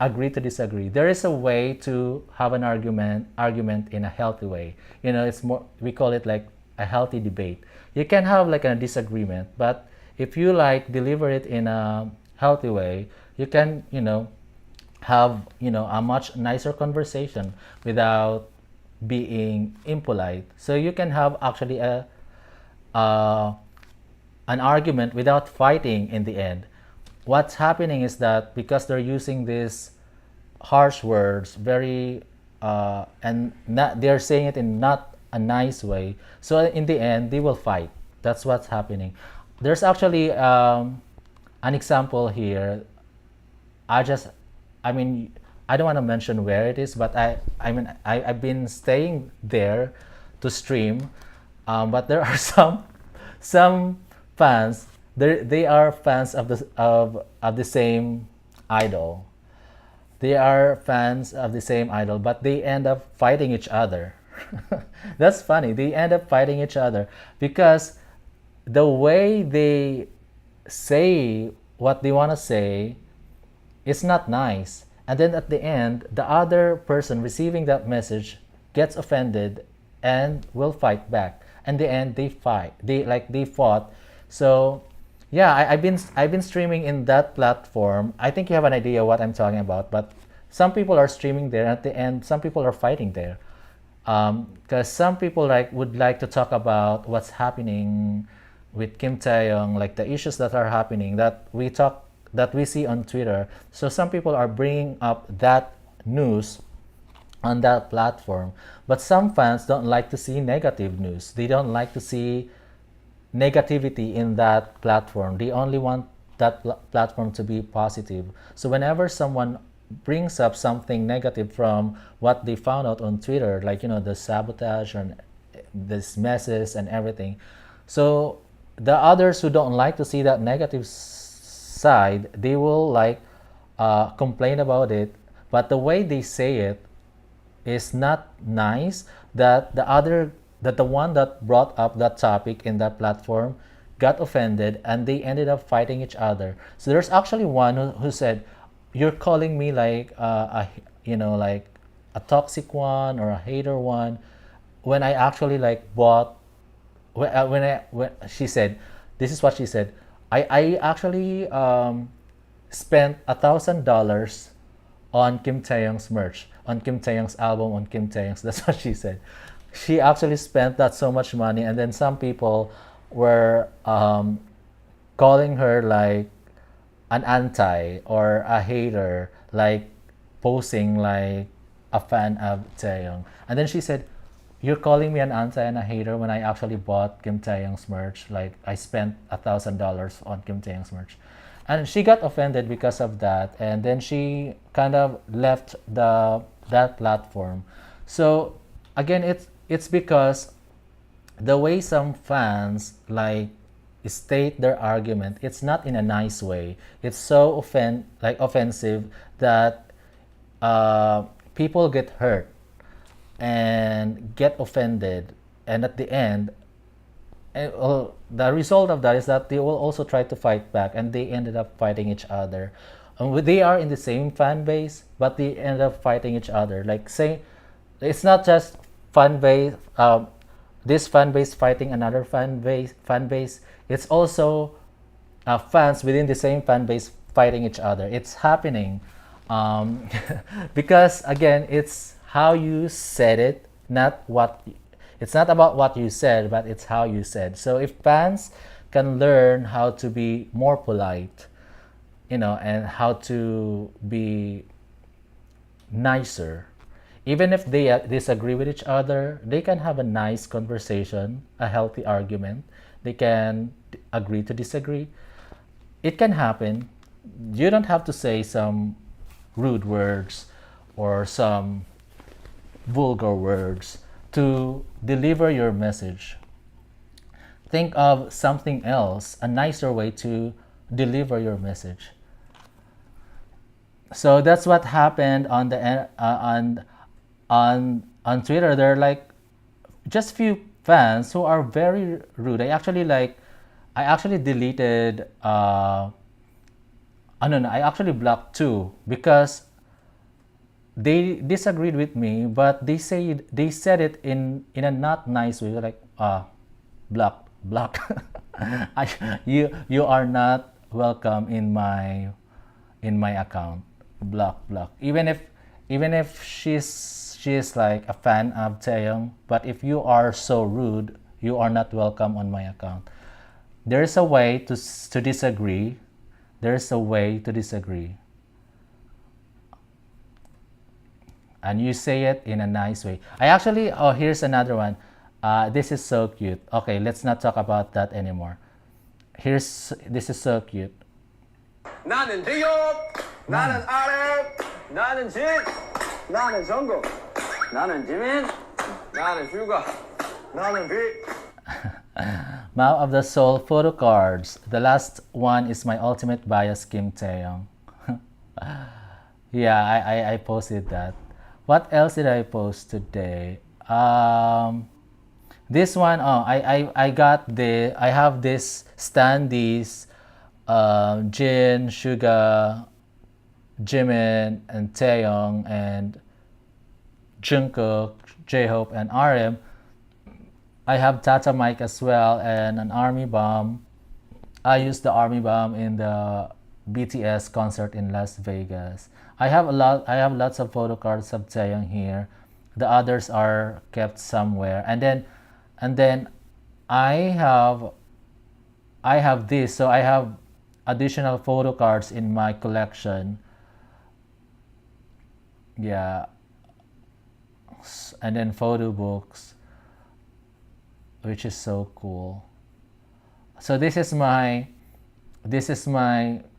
agree to disagree. There is a way to have an argument in a healthy way. It's more, we call it like a healthy debate. You can have like a disagreement, but if you like deliver it in a healthy way, you can have a much nicer conversation without being impolite. So you can have actually uh, an argument without fighting in the end. What's happening is that because they're using these harsh words, very and not, they're saying it in not a nice way. So in the end, they will fight. That's what's happening. There's actually an example here. I just, I mean, I don't want to mention where it is, but I've been staying there to stream, but there are some fans. They are fans of the same idol. They are fans of the same idol, but they end up fighting each other. That's funny. They end up fighting each other because the way they say what they want to say is not nice. And then at the end, the other person receiving that message gets offended and will fight back. And the end, they fight. They fought. So yeah, I've been streaming in that platform. I think you have an idea what I'm talking about. But some people are streaming there. At the end, some people are fighting there, because some people would like to talk about what's happening with Kim Taehyung, like the issues that are happening that we see on Twitter. So some people are bringing up that news on that platform, but some fans don't like to see negative news. They don't like to see negativity in that platform. They only want that platform to be positive. So whenever someone brings up something negative from what they found out on Twitter, like the sabotage and this messes and everything, so the others who don't like to see that negative side, they will complain about it. But the way they say it is not nice. That the one that brought up that topic in that platform got offended, and they ended up fighting each other. So there's actually one who said, "You're calling me like like a toxic one or a hater one," when I actually bought when she said, this is what she said. I actually spent $1,000 on Kim Taehyung's merch, on Kim Taehyung's album, on Kim Taehyung's. That's what she said. She actually spent that so much money, and then some people were calling her like an anti or a hater, like posing like a fan of Taehyung. And then she said, "You're calling me an anti and a hater when I actually bought Kim Taehyung's merch. Like I spent $1,000 on Kim Taehyung's merch." And she got offended because of that, and then she kind of left that platform. So again, it's because the way some fans like state their argument, it's not in a nice way. It's so offensive that people get hurt and get offended, and at the end, the result of that is that they will also try to fight back, and they ended up fighting each other. They are in the same fan base, but they end up fighting each other. Like say, it's not just fan base. This fan base fighting another fan base. It's also fans within the same fan base fighting each other. It's happening because again, it's how you said it, not what. It's not about what you said, but it's how you said. So if fans can learn how to be more polite, and how to be nicer, even if they disagree with each other, they can have a nice conversation, a healthy argument. They can agree to disagree. It can happen. You don't have to say some rude words or some vulgar words to deliver your message. Think of something else, a nicer way to deliver your message. So that's what happened on the on Twitter. There are like just few fans who are very rude. I actually deleted. No, I actually blocked two because they disagreed with me, but they said it in a not nice way, like block. You are not welcome in my account. Block. Even if she's like a fan of Taehyung, but if you are so rude, you are not welcome on my account. There's a way to disagree. There's a way to disagree. And you say it in a nice way. Here's another one. This is so cute. Okay, let's not talk about that anymore. This is so cute. 나는 대엽, 나는 아래, 나는 진, 나는 정국, 나는 지민, 나는 휴가, 나는 비. Mouth of the Soul photo cards. The last one is my ultimate bias, Kim Taehyung. Yeah, I posted that. What else did I post today? This one, I have this standees, Jin, Suga, Jimin, and Taehyung, and Jungkook, J-Hope, and RM. I have Tata Mic as well, and an army bomb. I used the army bomb in the BTS concert in Las Vegas. I have lots of photo cards of Taehyung here. The others are kept somewhere. And then I have this. So I have additional photo cards in my collection. Yeah. And then photo books, which is so cool. So this is my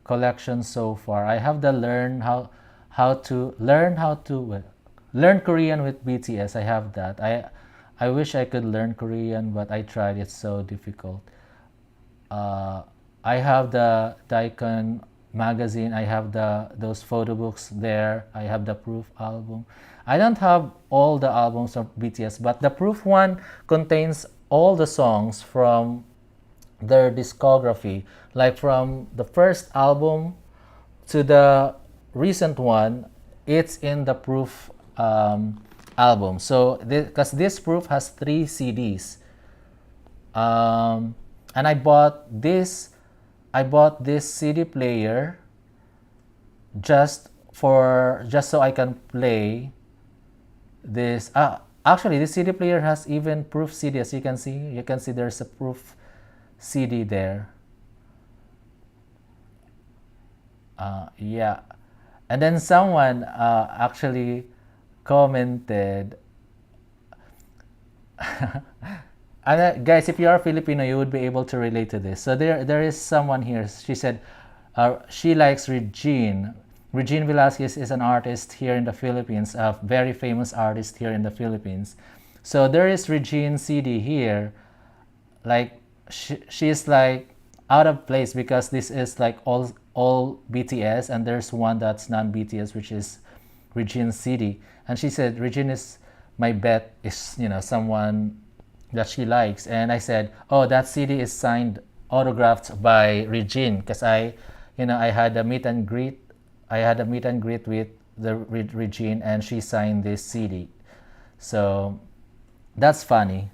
collection so far. I have to learn learn Korean with BTS. I have that. I wish I could learn Korean, but I tried. It's so difficult. I have the Daikon magazine. I have those photo books there. I have the Proof album. I don't have all the albums of BTS, but the Proof one contains all the songs from their discography, like from the first album to the recent one. It's in the Proof album. So because this Proof has 3 CDs, And I bought this CD player just so I can play this. Actually, this CD player has even proof CD. As you can see, there's a proof CD there. Yeah, and then someone actually commented. And guys, if you are Filipino, you would be able to relate to this. So there is someone here. She said she likes Regine. Regine Velasquez is an artist here in the Philippines, a very famous artist here in the Philippines. So there is Regine CD here. Like she's like out of place because this is like all BTS, and there's one that's non-BTS, which is Regine CD. And she said Regine is, my bet is, someone that she likes. And I said, oh, that CD is signed, autographed by Regine, because I had a meet and greet. With the Regine, and she signed this CD. So that's funny.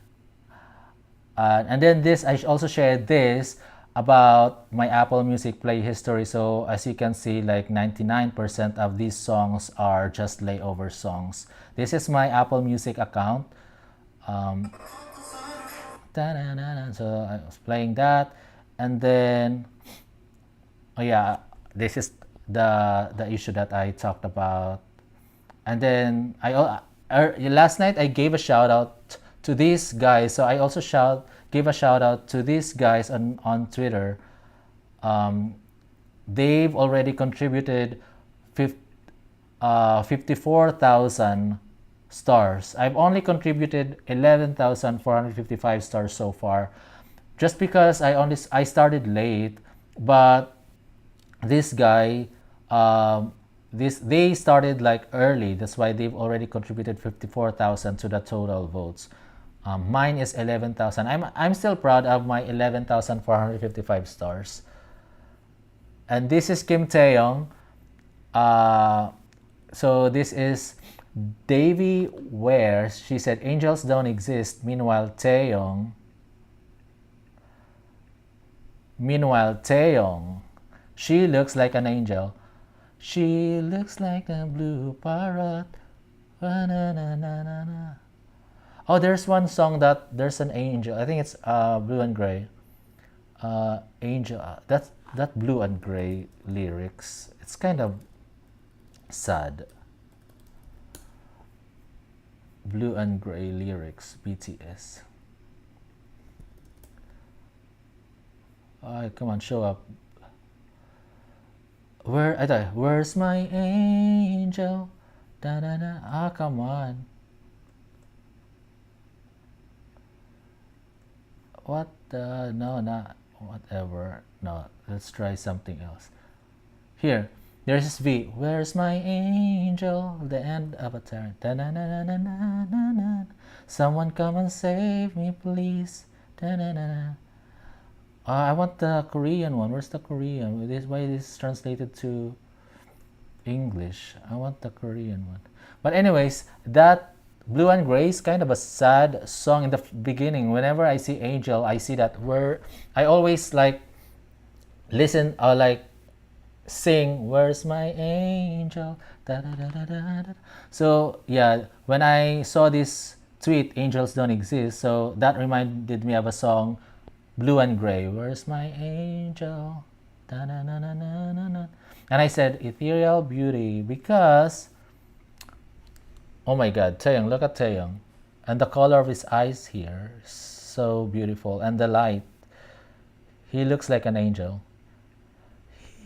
And then this, I also shared this about my Apple Music play history. So as you can see, like 99% of these songs are just layover songs. This is my Apple Music account. So I was playing that, and then this is the issue that I talked about. And then last night I gave a shout out to these guys. So I also give a shout out to these guys on Twitter. They've already contributed 54,000 stars. I've only contributed 11,455 stars so far, just because I started late. But this guy, they started like early. That's why they've already contributed 54,000 to the total votes. Mine is 11,000. I'm still proud of my 11,455 stars. And this is Kim Taehyung. So this is Davy Wears. She said angels don't exist. Meanwhile Taehyung, she looks like an angel. She looks like a blue parrot. Oh, there's one song that there's an angel. I think it's Blue and Gray. Angel. That Blue and Gray lyrics. It's kind of sad. Blue and Gray lyrics, BTS. Come on, show up. Where's my angel? Da da da. Come on. What the? No, not whatever. No, let's try something else. Here, there's this V. Where's my angel? The end of a turn. Da na na na na na na. Someone come and save me, please. Da na na na. I want the Korean one. Where's the Korean? Why is this translated to English? I want the Korean one. But anyways, that Blue and Gray is kind of a sad song in the beginning. Whenever I see Angel, I see that I always like listen or like sing, where's my angel? Da, da, da, da, da, da. So yeah, when I saw this tweet, angels don't exist, so that reminded me of a song, Blue and Gray, where's my angel? Da, na, na, na, na, na, na. And I said ethereal beauty because, oh my god, Taeyong, look at Taeyong. And the color of his eyes here, so beautiful. And the light, he looks like an angel.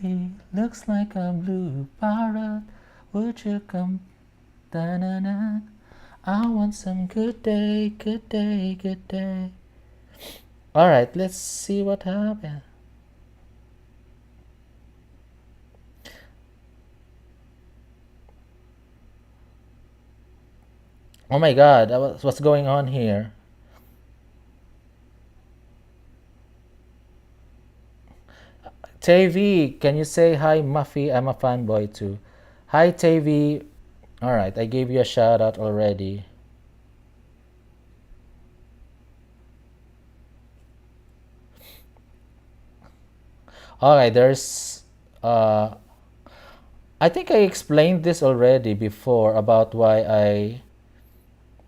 He looks like a blue parrot, would you come? Da-na-na. I want some good day, good day, good day. Alright, let's see what happened. Oh my god, what's going on here? Teves, can you say hi, Muffy? I'm a fanboy too. Hi, Teves. Alright, I gave you a shout out already. Okay, there's I think I explained this already before about why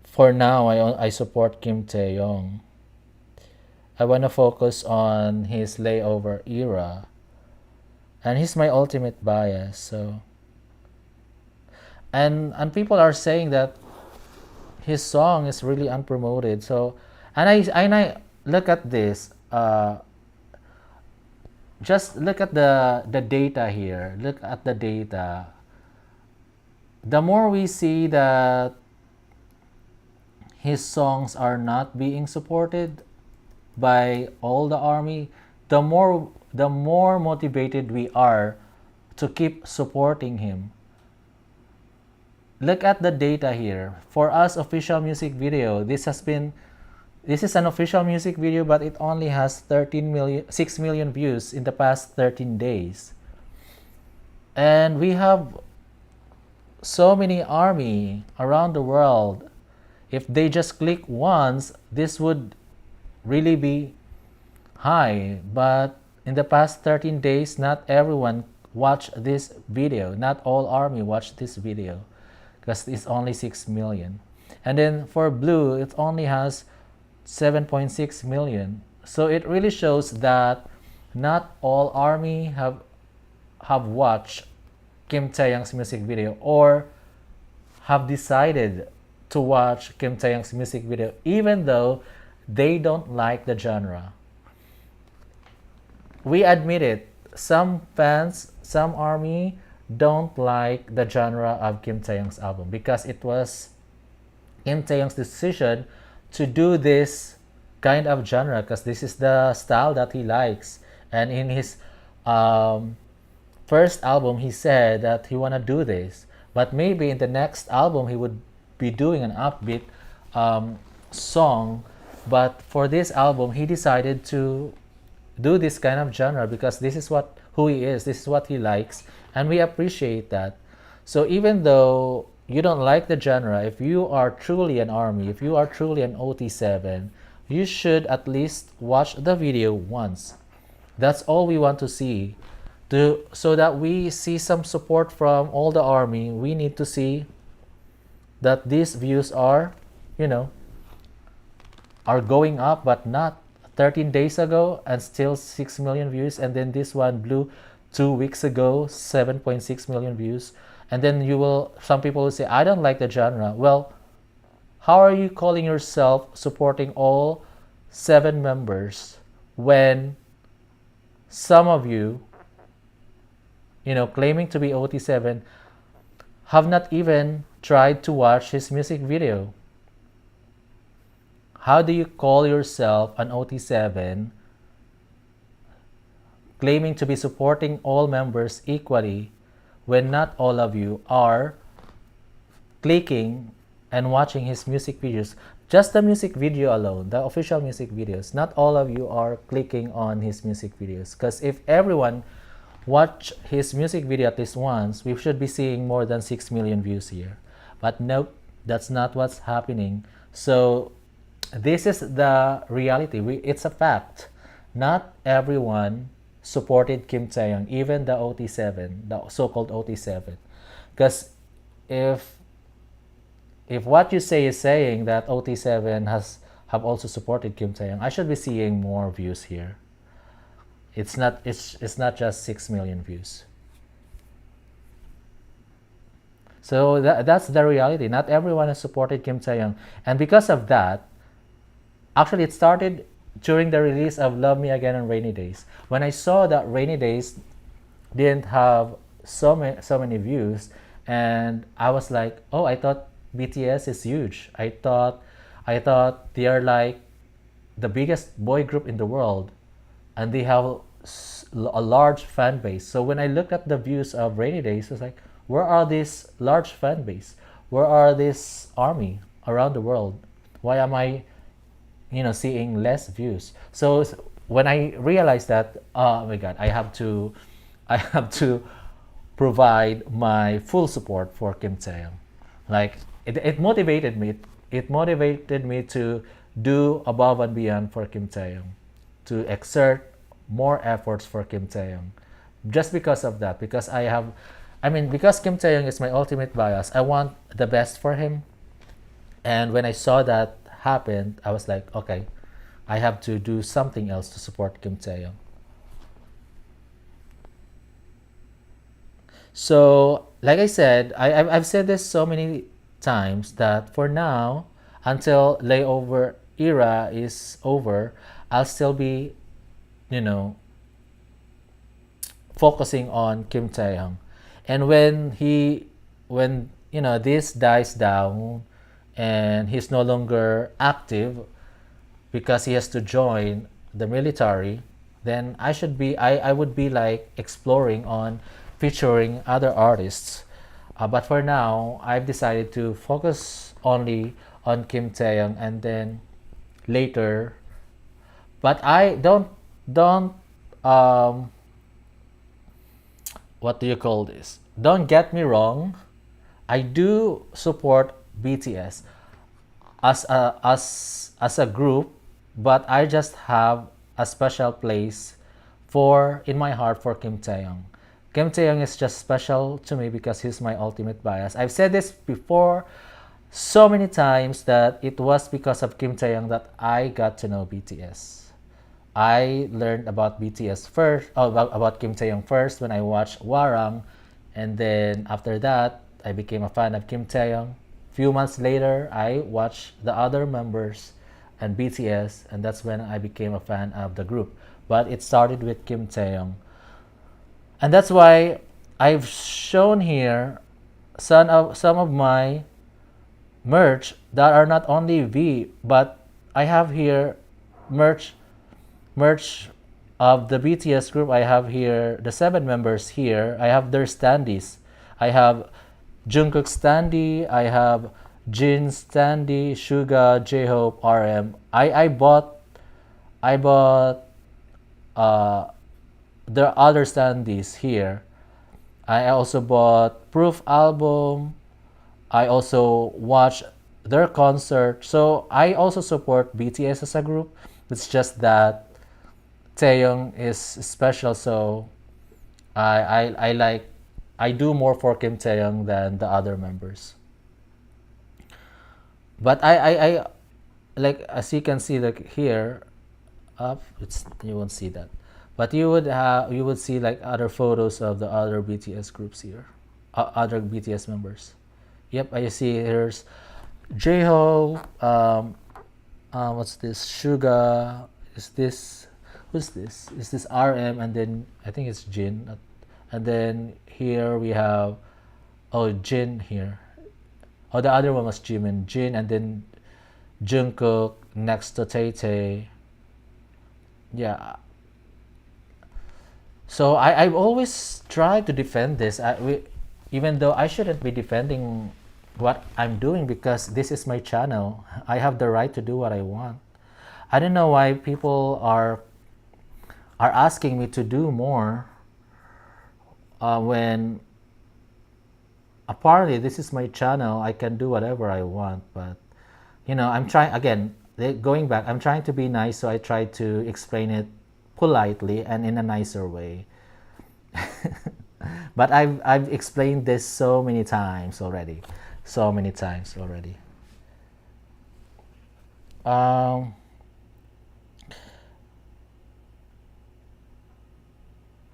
for now, I support Kim Taehyung. I want to focus on his layover era, and he's my ultimate bias. So, and people are saying that his song is really unpromoted. So, and I look at this. Just look at the data here. Look at the data. The more we see that his songs are not being supported by all the army, the more motivated we are to keep supporting him. Look at the data here. For us, official music video, this is an official music video, but it only has 6 million views in the past 13 days. And we have so many army around the world. If they just click once, this would really be high. But in the past 13 days, not everyone watched this video. Not all army watched this video because it's only 6 million. And then for blue, it only has 7.6 million. So it really shows that not all army have watched Kim Taehyung's music video or have decided to watch Kim Taehyung's music video even though they don't like the genre. We admit it. Some fans, some army don't like the genre of Kim Taehyung's album because it was Kim Taehyung's decision to do this kind of genre because this is the style that he likes. And in his first album, he said that he wanna do this, but maybe in the next album he would be doing an upbeat song. But for this album, he decided to do this kind of genre because this is who he is. This is what he likes, and we appreciate that. So even though you don't like the genre, if you are truly an army, if you are truly an OT7, you should at least watch the video once. That's all we want to see. So that we see some support from all the army, we need to see that these views are, are going up, but not 13 days ago and still 6 million views. And then this one, blue, 2 weeks ago, 7.6 million views. And then some people will say, I don't like the genre. Well, how are you calling yourself supporting all 7 members when some of you, claiming to be OT7, have not even tried to watch his music video? How do you call yourself an OT7 claiming to be supporting all members equally when not all of you are clicking and watching his music videos? Just the music video alone, the official music videos, not all of you are clicking on his music videos. Because if everyone watch his music video at least once, we should be seeing more than 6 million views here. But nope, that's not what's happening. So this is the reality. It's a fact. Not everyone supported Kim Taehyung, even the OT7, the so-called OT7. Because if what you say is saying that OT7 have also supported Kim Taehyung, I should be seeing more views here. It's not just 6 million views. So that's the reality. Not everyone has supported Kim Taehyung, and because of that, actually it started during the release of Love Me Again on Rainy Days. When I saw that Rainy Days didn't have so many views, and I was like, oh, I thought BTS is huge. I thought they are like the biggest boy group in the world, and they have a large fan base. So when I looked at the views of Rainy Days, I was like, where are this large fan base? Where are this army around the world? Why am I, seeing less views? So when I realized that, oh my God, I have to provide my full support for Kim Taehyung. Like it motivated me. It motivated me to do above and beyond for Kim Taehyung, to exert more efforts for Kim Taehyung. Just because of that, because because Kim Taehyung is my ultimate bias. I want the best for him. And when I saw that happen, I was like, okay, I have to do something else to support Kim Taehyung. So, like I said, I've said this so many times that for now, until layover era is over, I'll still be, you know, focusing on Kim Taehyung. And when this dies down and he's no longer active because he has to join the military, then I would be like exploring on featuring other artists. But for now, I've decided to focus only on Kim Taehyung, and then later. But I don't what do you call this? Don't get me wrong. I do support BTS as a group, but I just have a special place for in my heart for Kim Taehyung. Kim Taehyung is just special to me because he's my ultimate bias. I've said this before so many times that it was because of Kim Taehyung that I got to know BTS. I learned about BTS first, about Kim Taehyung first when I watched Warang, and then after that, I became a fan of Kim Taehyung. Few months later, I watched the other members and BTS, and that's when I became a fan of the group. But it started with Kim Taehyung, and that's why I've shown here some of my merch that are not only V, but I have here merch of the BTS group. I have here the 7 members here. I have their standees. I have Jungkook standee. I have Jin standee, Suga, J-Hope, RM. I bought their other standees here. I also bought Proof album. I also watched their concert. So I also support BTS as a group. It's just that Taehyung is special, so I do more for Kim Taehyung than the other members. But I like, as you can see, like here up, you won't see that, but you would see like other photos of the other BTS groups here, other BTS members. Yep, I see here's J-Hope, what's this, Suga, who's this? Is this RM, and then I think it's Jin, and then here we have Jin here. Oh, the other one was Jimin, Jin, and then Jungkook next to Tay. Yeah. So I've always tried to defend this, even though I shouldn't be defending what I'm doing because this is my channel. I have the right to do what I want. I don't know why people are asking me to do more when apparently this is my channel. I can do whatever I want, but I'm trying again, going back, I'm trying to be nice, so I try to explain it politely and in a nicer way. But I've explained this so many times already.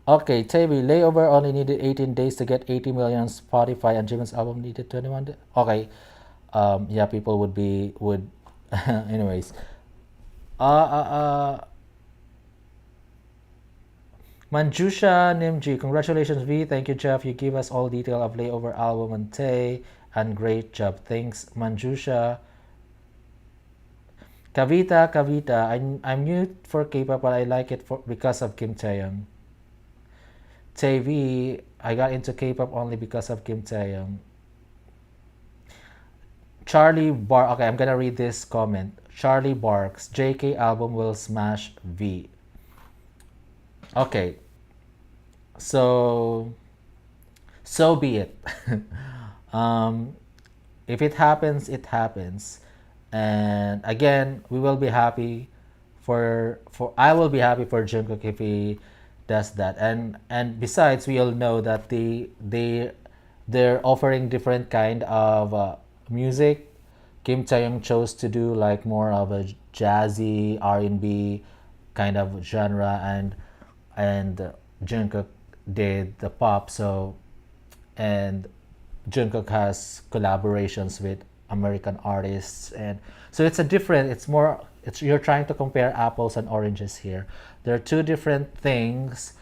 Okay, Teves, layover only needed 18 days to get 80 million Spotify, and Jimin's album needed 21 days. Okay, yeah, people would anyways. Manjusha Nimji, congratulations V, thank you Jeff, you give us all detail of layover album and Tay, and great job, thanks Manjusha. Kavita, I'm new for K-pop, but I like it because of Kim Taehyung. Teves, I got into K-pop only because of Kim Taehyung. Charlie Bar, okay, I'm gonna read this comment. Charlie Barks, JK album will smash V. Okay, so be it. If it happens, it happens, and again, we will be happy for I will be happy for Jungkook if he does that. And besides, we all know that they're offering different kind of music. Kim Taehyung chose to do like more of a jazzy R&B kind of genre, and Jungkook did the pop. So, and Jungkook has collaborations with American artists, and so it's a different. It's more. It's you're trying to compare apples and oranges here. There are two different things,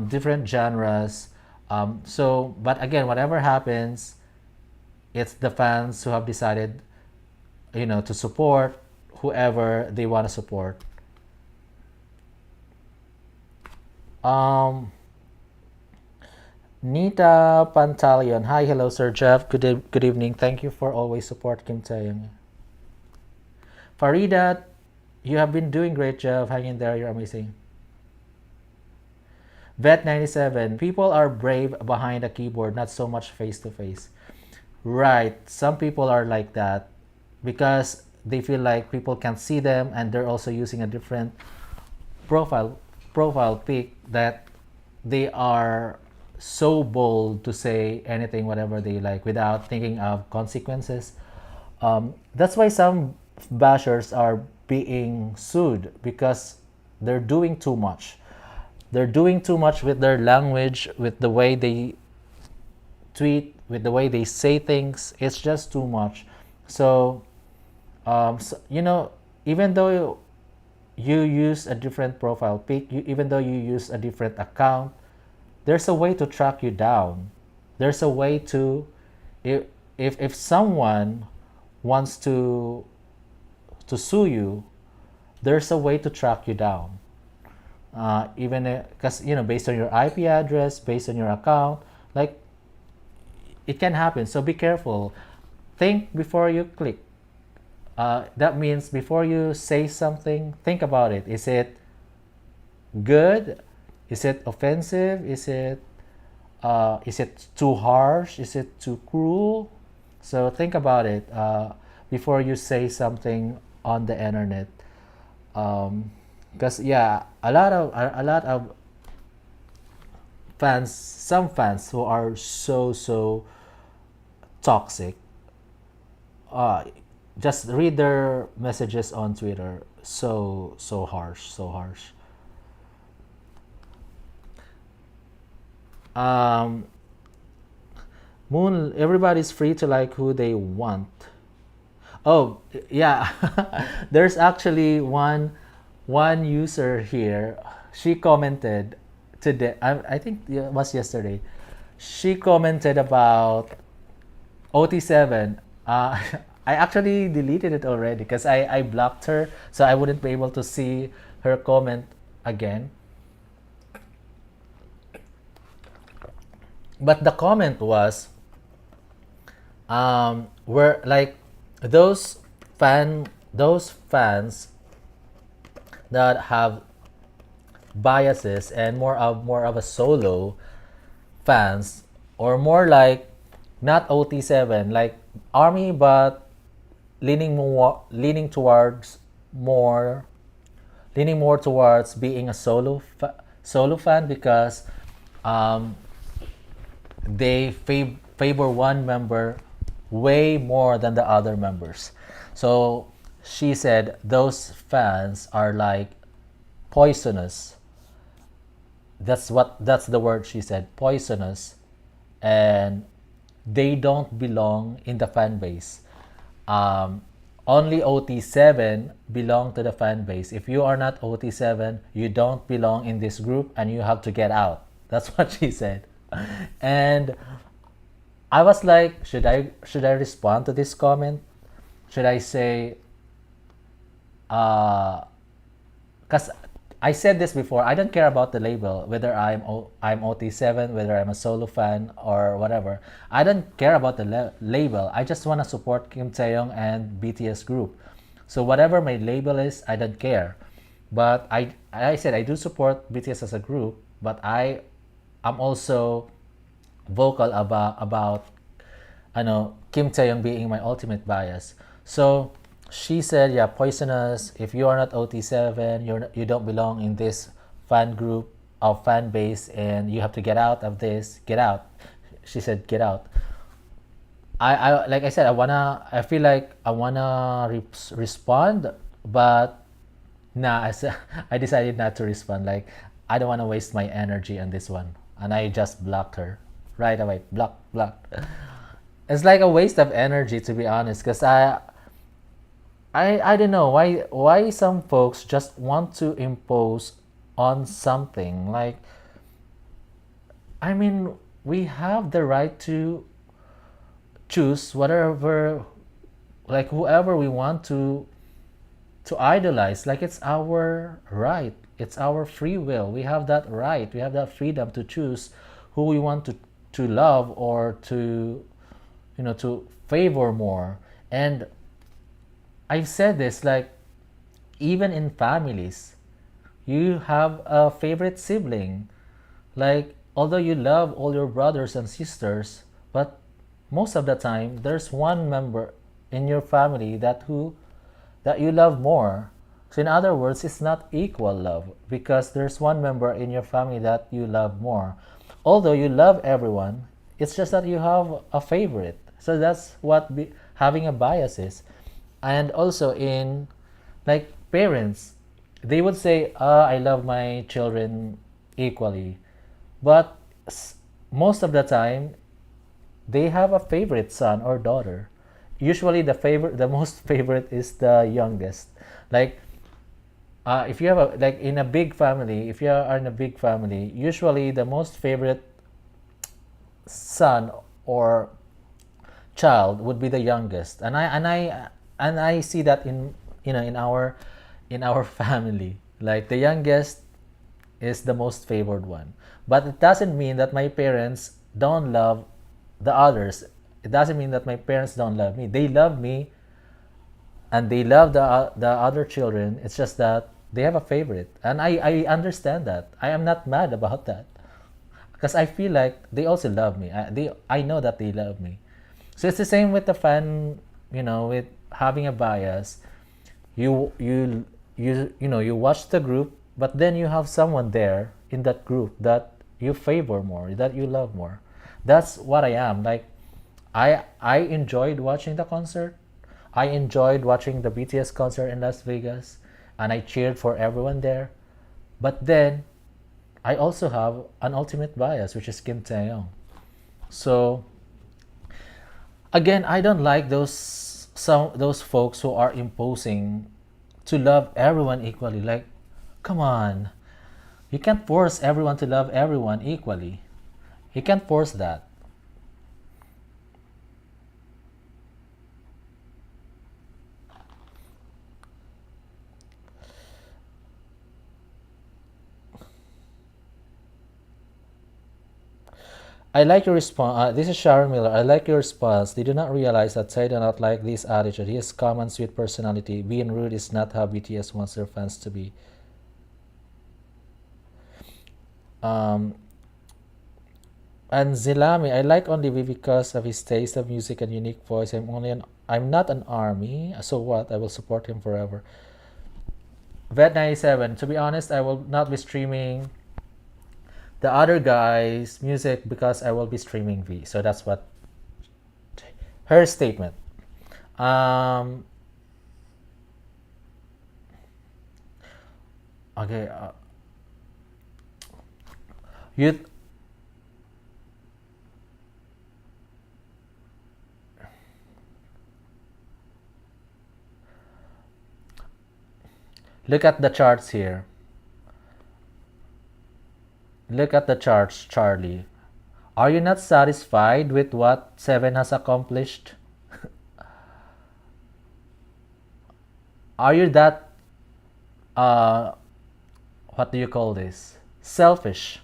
different genres. So, but again, whatever happens, it's the fans who have decided, to support whoever they want to support. Um, Nita Pantaleon. Hi, hello, Sir Jeff. Good evening. Thank you for always support Kim Taehyung. Farida, you have been doing great, Jeff. Hang in there. You're amazing. Vet97. People are brave behind a keyboard, not so much face to face. Right. Some people are like that because they feel like people can't see them, and they're also using a different profile pic that they are so bold to say anything, whatever they like, without thinking of consequences. That's why some bashers are being sued, because they're doing too much. They're doing too much with their language, with the way they tweet, with the way they say things. It's just too much. So, even though you use a different profile pic, even though you use a different account, there's a way to track you down. There's a way to, if someone wants to sue you, there's a way to track you down. Even because based on your IP address, based on your account, like, it can happen. So be careful. Think before you click. That means before you say something, think about it. Is it good? Is it offensive? Is it too harsh? Is it too cruel? So think about it before you say something on the internet. Because a lot of fans, some fans who are so toxic. Just read their messages on Twitter. So harsh, so harsh. Moon, everybody's free to like who they want. Oh, yeah. There's actually one user here. She commented today. I think it was yesterday. She commented about OT7. I actually deleted it already because I blocked her, so I wouldn't be able to see her comment again. But the comment was, were like those fans that have biases and more of a solo fans, or more like not OT7, like ARMY, but leaning more towards being a solo fan, because they favor one member way more than the other members. So she said those fans are like poisonous. That's the word she said, poisonous, and they don't belong in the fan base. Only OT7 belong to the fan base. If you are not OT7, you don't belong in this group, and you have to get out. That's what she said. And I was like, should I respond to this comment? Should I say, because I said this before, I don't care about the label, whether I'm OT7, whether I'm a solo fan or whatever. I don't care about the label. I just want to support Kim Taehyung and BTS group. So whatever my label is, I don't care. But I said I do support BTS as a group, but I'm also vocal about Kim Taehyung being my ultimate bias. So she said, yeah, poisonous. If you are not OT7, you don't belong in this fan group of fan base, and you have to get out of this. Get out. She said, get out. I like I said, I feel like I wanna respond, but nah, I decided not to respond. Like, I don't want to waste my energy on this one, and I just blocked her right away. Block. It's like a waste of energy, to be honest, because I don't know why some folks just want to impose on something. Like, I mean, we have the right to choose whatever, like whoever we want to idolize. Like, it's our right, it's our free will. We have that right, we have that freedom to choose who we want to love, or to, to favor more. And I've said this, like, even in families, you have a favorite sibling. Like, although you love all your brothers and sisters, but most of the time there's one member in your family that you love more. So in other words, it's not equal love, because there's one member in your family that you love more. Although you love everyone, it's just that you have a favorite. So that's what having a bias is. And also in, like, parents, they would say, I love my children equally. But most of the time, they have a favorite son or daughter. Usually the most favorite is the youngest. Like, if you have like in a big family, if you are in a big family, usually the most favorite son or child would be the youngest. And I see that in, in our family. Like, the youngest is the most favored one. But it doesn't mean that my parents don't love the others. It doesn't mean that my parents don't love me. They love me, and they love the other children. It's just that they have a favorite, and I understand that. I am not mad about that, because I feel like they also love me. I know that they love me. So it's the same with the fan. With having a bias, you watch the group, but then you have someone there in that group that you favor more, that you love more. That's what I am. Like, I enjoyed watching the concert. I enjoyed watching the BTS concert in Las Vegas, and I cheered for everyone there. But then I also have an ultimate bias, which is Kim Taehyung. So again, I don't like those folks who are imposing to love everyone equally. Like, come on. You can't force everyone to love everyone equally. You can't force that. I like your response. This is Sharon Miller. I like your response. They do not realize that Tay do not like this attitude. He has calm and sweet personality. Being rude is not how BTS wants their fans to be. And Zilami, I like only V because of his taste of music and unique voice. I'm not an army, so what? I will support him forever. Vet97, to be honest, I will not be streaming the other guy's music because I will be streaming V. So that's what her statement. Okay. You. Look at the charts here. Look at the charts, Charlie. Are you not satisfied with what Seven has accomplished? Are you that, what do you call this? Selfish.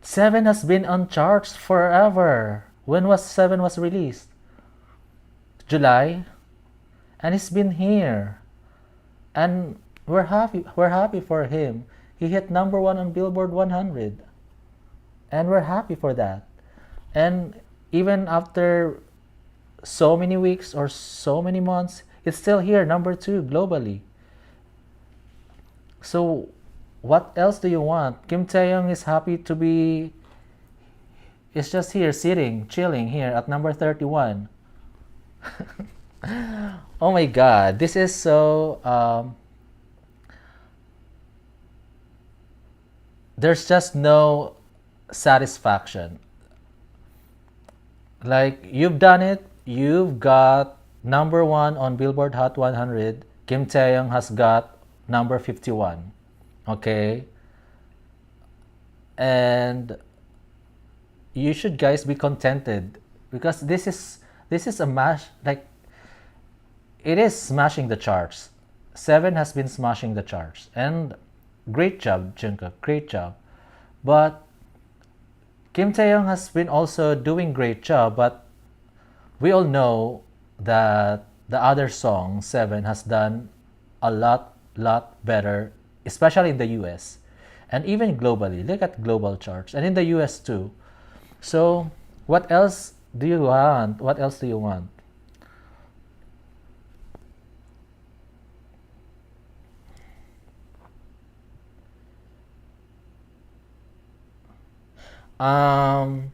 Seven has been on charts forever. When was Seven was released? July? And he's been here. And we're happy for him. He hit number 1 on Billboard 100, and we're happy for that. And even after so many weeks or so many months, it's still here, number 2 globally. So what else do you want? Kim Taehyung is happy to be, is just here sitting, chilling here at number 31. Oh my god, this is so there's just no satisfaction. Like, you've done it, you've got number 1 on Billboard Hot 100. Kim Taehyung has got number 51. Okay? And you should guys be contented, because this is a mash, like, it is smashing the charts. 7 has been smashing the charts, and great job, Jungkook, great job. But Kim Taehyung has been also doing great job, but we all know that the other song, 7, has done a lot better, especially in the US and even globally. Look at global charts, and in the US too. So what else do you want? What else do you want? Um,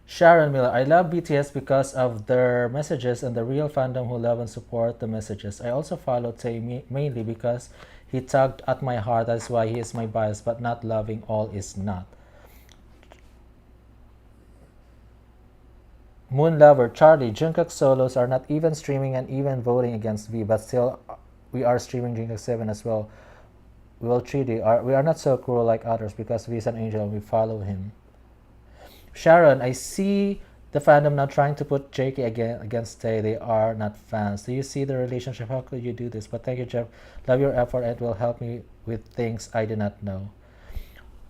Sharon Miller, I love BTS because of their messages and the real fandom who love and support the messages. I also follow Tae mainly because he tugged at my heart. That's why he is my bias, but not loving all is not. Moon Lover, Charlie, Jungkook solos are not even streaming and even voting against V, but still we are streaming Jungkook 7 as well. We will treat it. We are not so cruel like others because V is an angel and we follow him. Sharon, I see the fandom now trying to put JK against Tay. They are not fans. Do you see the relationship? How could you do this? But thank you, Jeff. Love your effort and it will help me with things I do not know.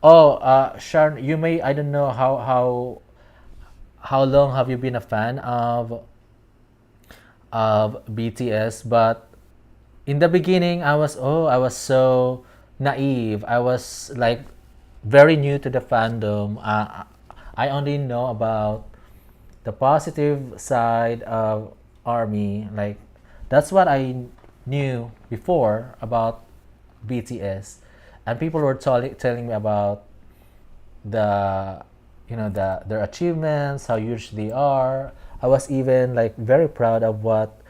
Oh, Sharon, you may, I don't know how long have you been a fan of BTS, but in the beginning I was so naive. I was like very new to the fandom. I only know about the positive side of ARMY. Like, that's what I knew before about BTS, and people were telling me about the their achievements, how huge they are. I was even like very proud of what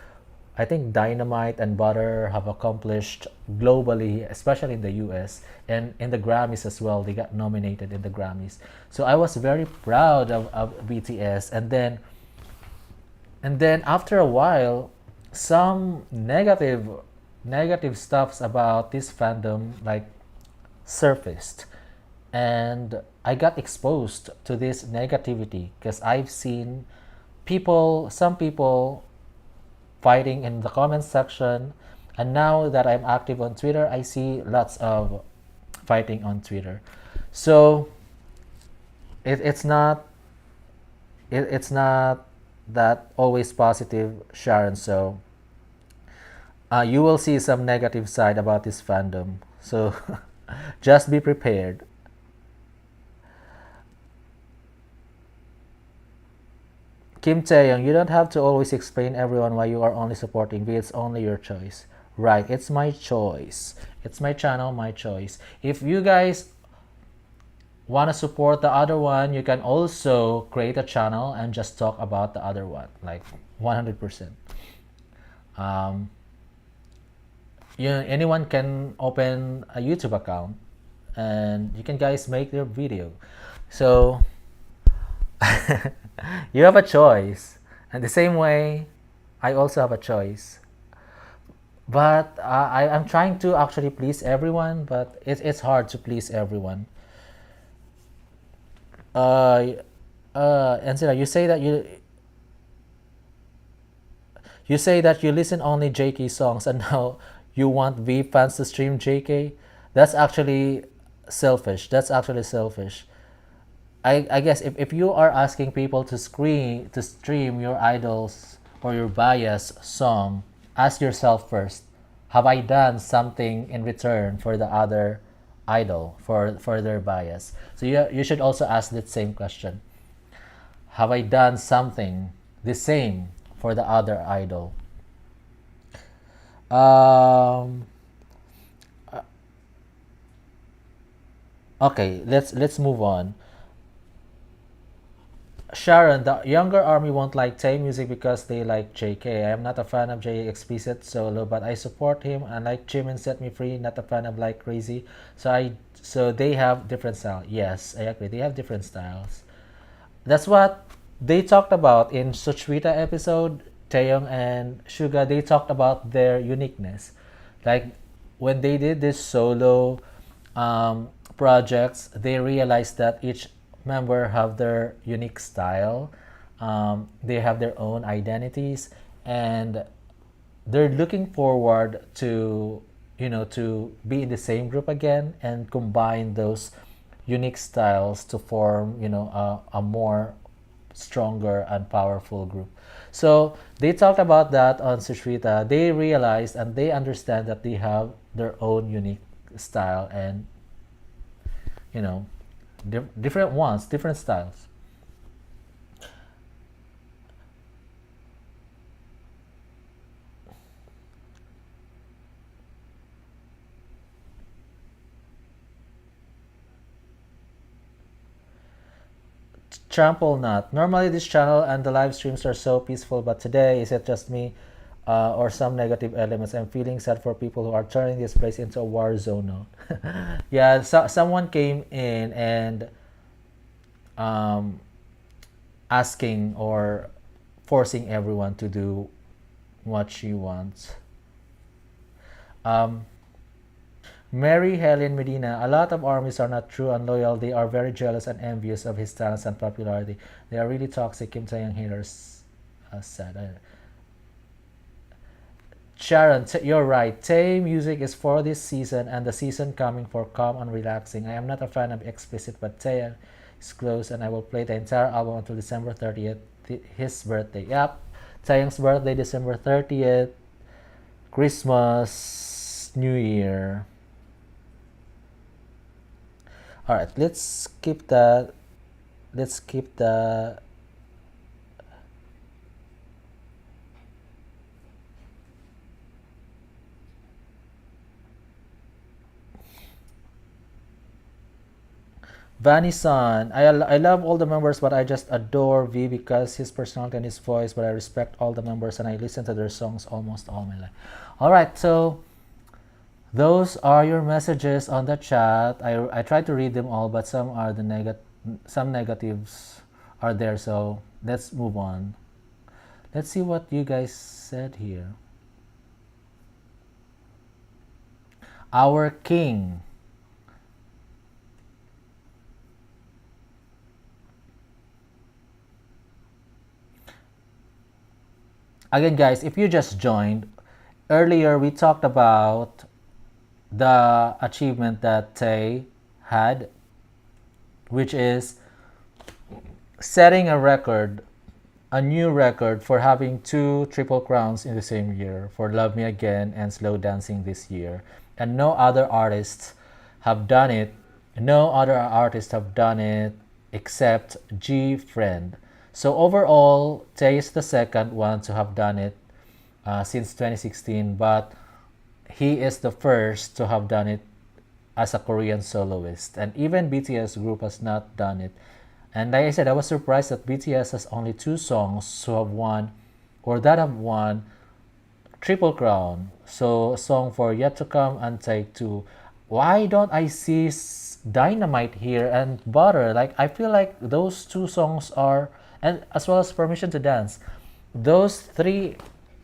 I think Dynamite and Butter have accomplished globally, especially in the US and in the Grammys as well. They got nominated in the Grammys. So I was very proud of BTS. And then after a while, some negative stuffs about this fandom like surfaced. And I got exposed to this negativity because I've seen some people fighting in the comment section, and now that I'm active on Twitter, I see lots of fighting on Twitter. So it's not that always positive, Sharon. So you will see some negative side about this fandom. So just be prepared. Kim Taehyung, you don't have to always explain everyone why you are only supporting V. It's only your choice. Right, it's my choice. It's my channel, my choice. If you guys want to support the other one, you can also create a channel and just talk about the other one, like 100%. Anyone can open a YouTube account and you can guys make their video. So you have a choice, and the same way I also have a choice. But I'm trying to actually please everyone, but it's hard to please everyone. Angela, you say that you listen only JK songs, and now you want V fans to stream JK. That's actually selfish. I guess if you are asking people to stream your idols or your bias song, ask yourself first, have I done something in return for the other idol for their bias? So you should also ask that same question. have I done something the same for the other idol? Um, okay, let's move on. Sharon, the younger army won't like Tay music because they like JK. I am not a fan of J explicit solo, but I support him. And like Jimin Set Me Free, not a fan of like Crazy. So they have different style. Yes, I agree. They have different styles. That's what they talked about in Suchwita episode. Taeyong and Suga, they talked about their uniqueness. Like when they did this solo projects, they realized that each member have their unique style. They have their own identities, and they're looking forward to to be in the same group again and combine those unique styles to form a more stronger and powerful group. So they talked about that on Sushvita. They realized and they understand that they have their own unique style and you know different ones, different styles. Trample not. Normally, this channel and the live streams are so peaceful, but today, is it just me or some negative elements? I'm feeling sad for people who are turning this place into a war zone now. Yeah, someone came in and um, asking or forcing everyone to do what she wants. Um, Mary Helen Medina, a lot of armies are not true and loyal. They are very jealous and envious of his talents and popularity. They are really toxic. Kim Taehyung haters said. Sharon, you're right. Tay music is for this season and the season coming for calm and relaxing. I am not a fan of explicit, but Tay is close and I will play the entire album until December 30th, his birthday. Yep, Taehyung's birthday, December 30th, Christmas, New Year. All right, let's skip that. Let's skip the Vanny-san. I love all the members, but I just adore V because his personality and his voice. But I respect all the members and I listen to their songs almost all my life. All right, so those are your messages on the chat. I try to read them all, but some are some negatives are there. So let's move on. Let's see what you guys said here. Our king. Again, guys, if you just joined, earlier we talked about the achievement that Tay had, which is setting a record, a new record for having 2 triple crowns in the same year for Love Me Again and Slow Dancing this year. And no other artists have done it. No other artists have done it except G Friend. So overall, Tay is the second one to have done it since 2016, but he is the first to have done it as a Korean soloist. And even BTS group has not done it. And like I said, I was surprised that BTS has only 2 songs who have won or that have won Triple Crown. So a song for Yet to Come and Take Two. Why don't I see Dynamite here and Butter? Like I feel like those 2 songs are, and as well as Permission to Dance. Those 3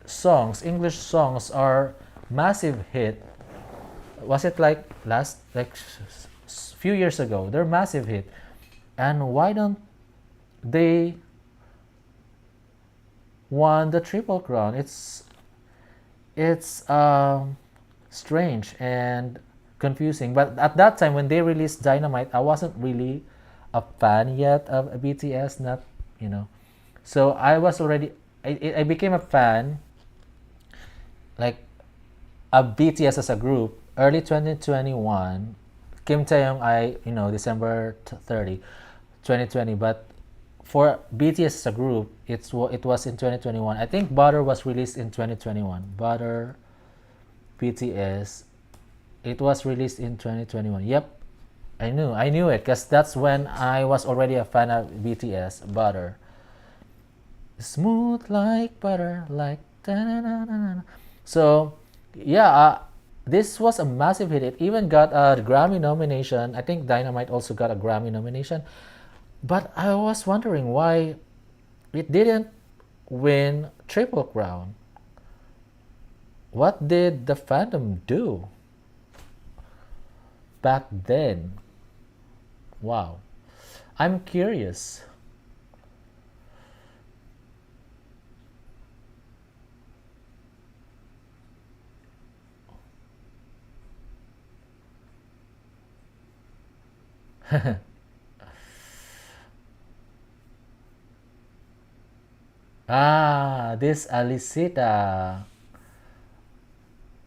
songs, English songs, are massive hit. Was it like few years ago? They're massive hit. And why don't they won the Triple Crown? It's strange and confusing. But at that time when they released Dynamite, I wasn't really a fan yet of BTS. Not so I was already I became a fan like of BTS as a group early 2021. Kim Taehyung, December 30, 2020. But for BTS as a group, it was in 2021. I think Butter was released in 2021. Butter, BTS, it was released in 2021. Yep, I knew it because that's when I was already a fan of BTS. Butter, smooth like butter, like da-na-na-na-na. So yeah, this was a massive hit. It even got a Grammy nomination. I think Dynamite also got a Grammy nomination. But I was wondering why it didn't win Triple Crown. What did the fandom do back then? Wow. I'm curious. This Alicita.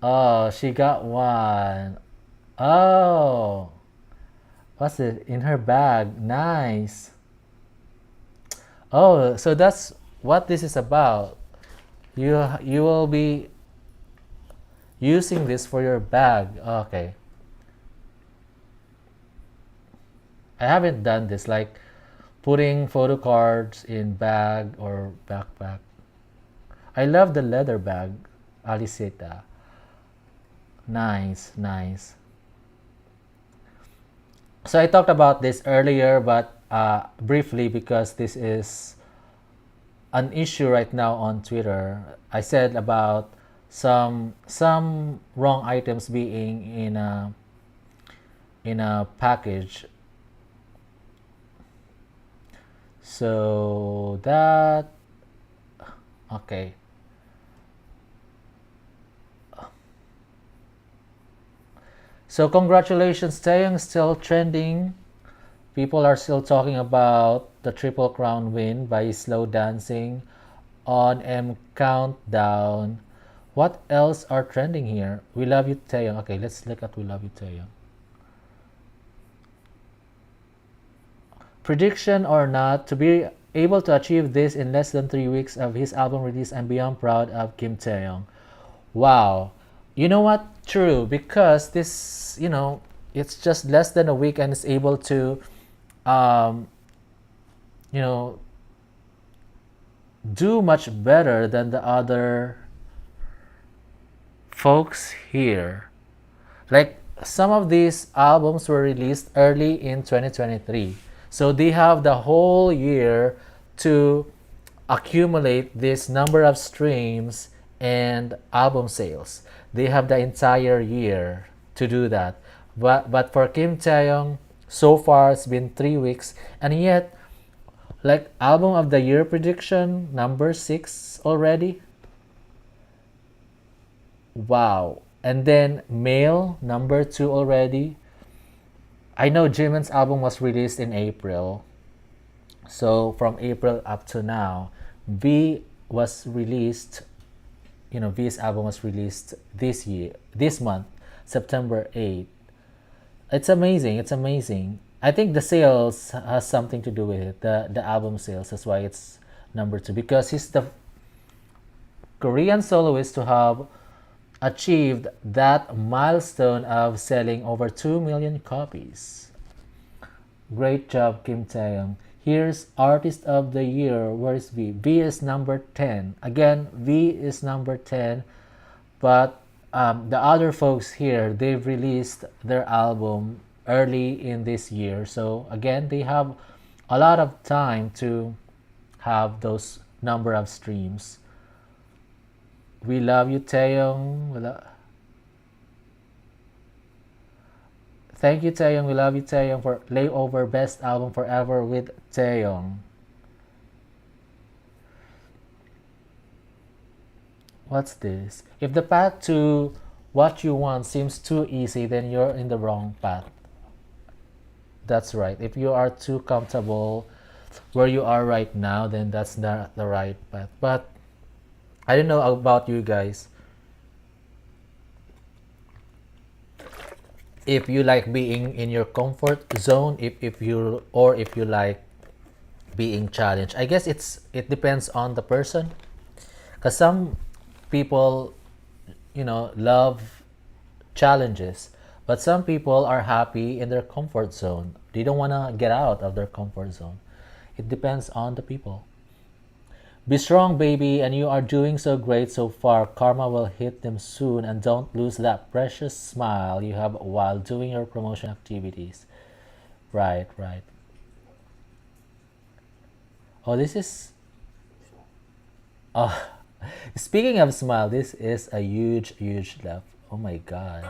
Oh, she got one. Oh, what's it in her bag? Nice. Oh, so that's what this is about. You will be using this for your bag. Okay. I haven't done this, like putting photo cards in bag or backpack. I love the leather bag, Aliceta. Nice, nice. So I talked about this earlier, but briefly because this is an issue right now on Twitter. I said about some wrong items being in a package. So that okay. So congratulations, Taeyong still trending. People are still talking about the Triple Crown win by Slow Dancing on M Countdown. What else are trending here? We Love You, Taeyong. Okay, let's look at We Love You, Taeyong. Prediction or not, to be able to achieve this in less than 3 weeks of his album release, I'm beyond proud of Kim Taehyung. Wow. You know what? True, because this, it's just less than a week and it's able to, um, you know, do much better than the other folks here. Like, some of these albums were released early in 2023. So they have the whole year to accumulate this number of streams and album sales. They have the entire year to do that. But for Kim Taehyung, so far it's been 3 weeks, and yet, like, album of the year prediction number 6 already. Wow. And then male number 2 already. I know Jimin's album was released in April. So from April up to now, V was released, V's album was released this month, September 8th. It's amazing. It's amazing. I think the sales has something to do with it. The album sales. That's why it's number 2, because he's the Korean soloist to have achieved that milestone of selling over 2 million copies. Great job, Kim Taehyung. Here's Artist of the Year. Where is V? V is number 10. Again, V is number 10. But the other folks here, they've released their album early in this year. So again, they have a lot of time to have those number of streams. We Love You, Taeyong. Thank you, Taeyong. We Love You, Taeyong, for Layover Best Album Forever with Taeyong. What's this? If the path to what you want seems too easy, then you're in the wrong path. That's right. If you are too comfortable where you are right now, then that's not the right path. But I don't know about you guys. If you like being in your comfort zone, if you like being challenged. I guess it depends on the person, because some people, love challenges, but some people are happy in their comfort zone. They don't want to get out of their comfort zone. It depends on the people. Be strong, baby, and you are doing so great so far. Karma will hit them soon, and don't lose that precious smile you have while doing your promotion activities. Right, right. Oh, this is. Oh, speaking of smile, this is a huge, huge laugh. Oh my god.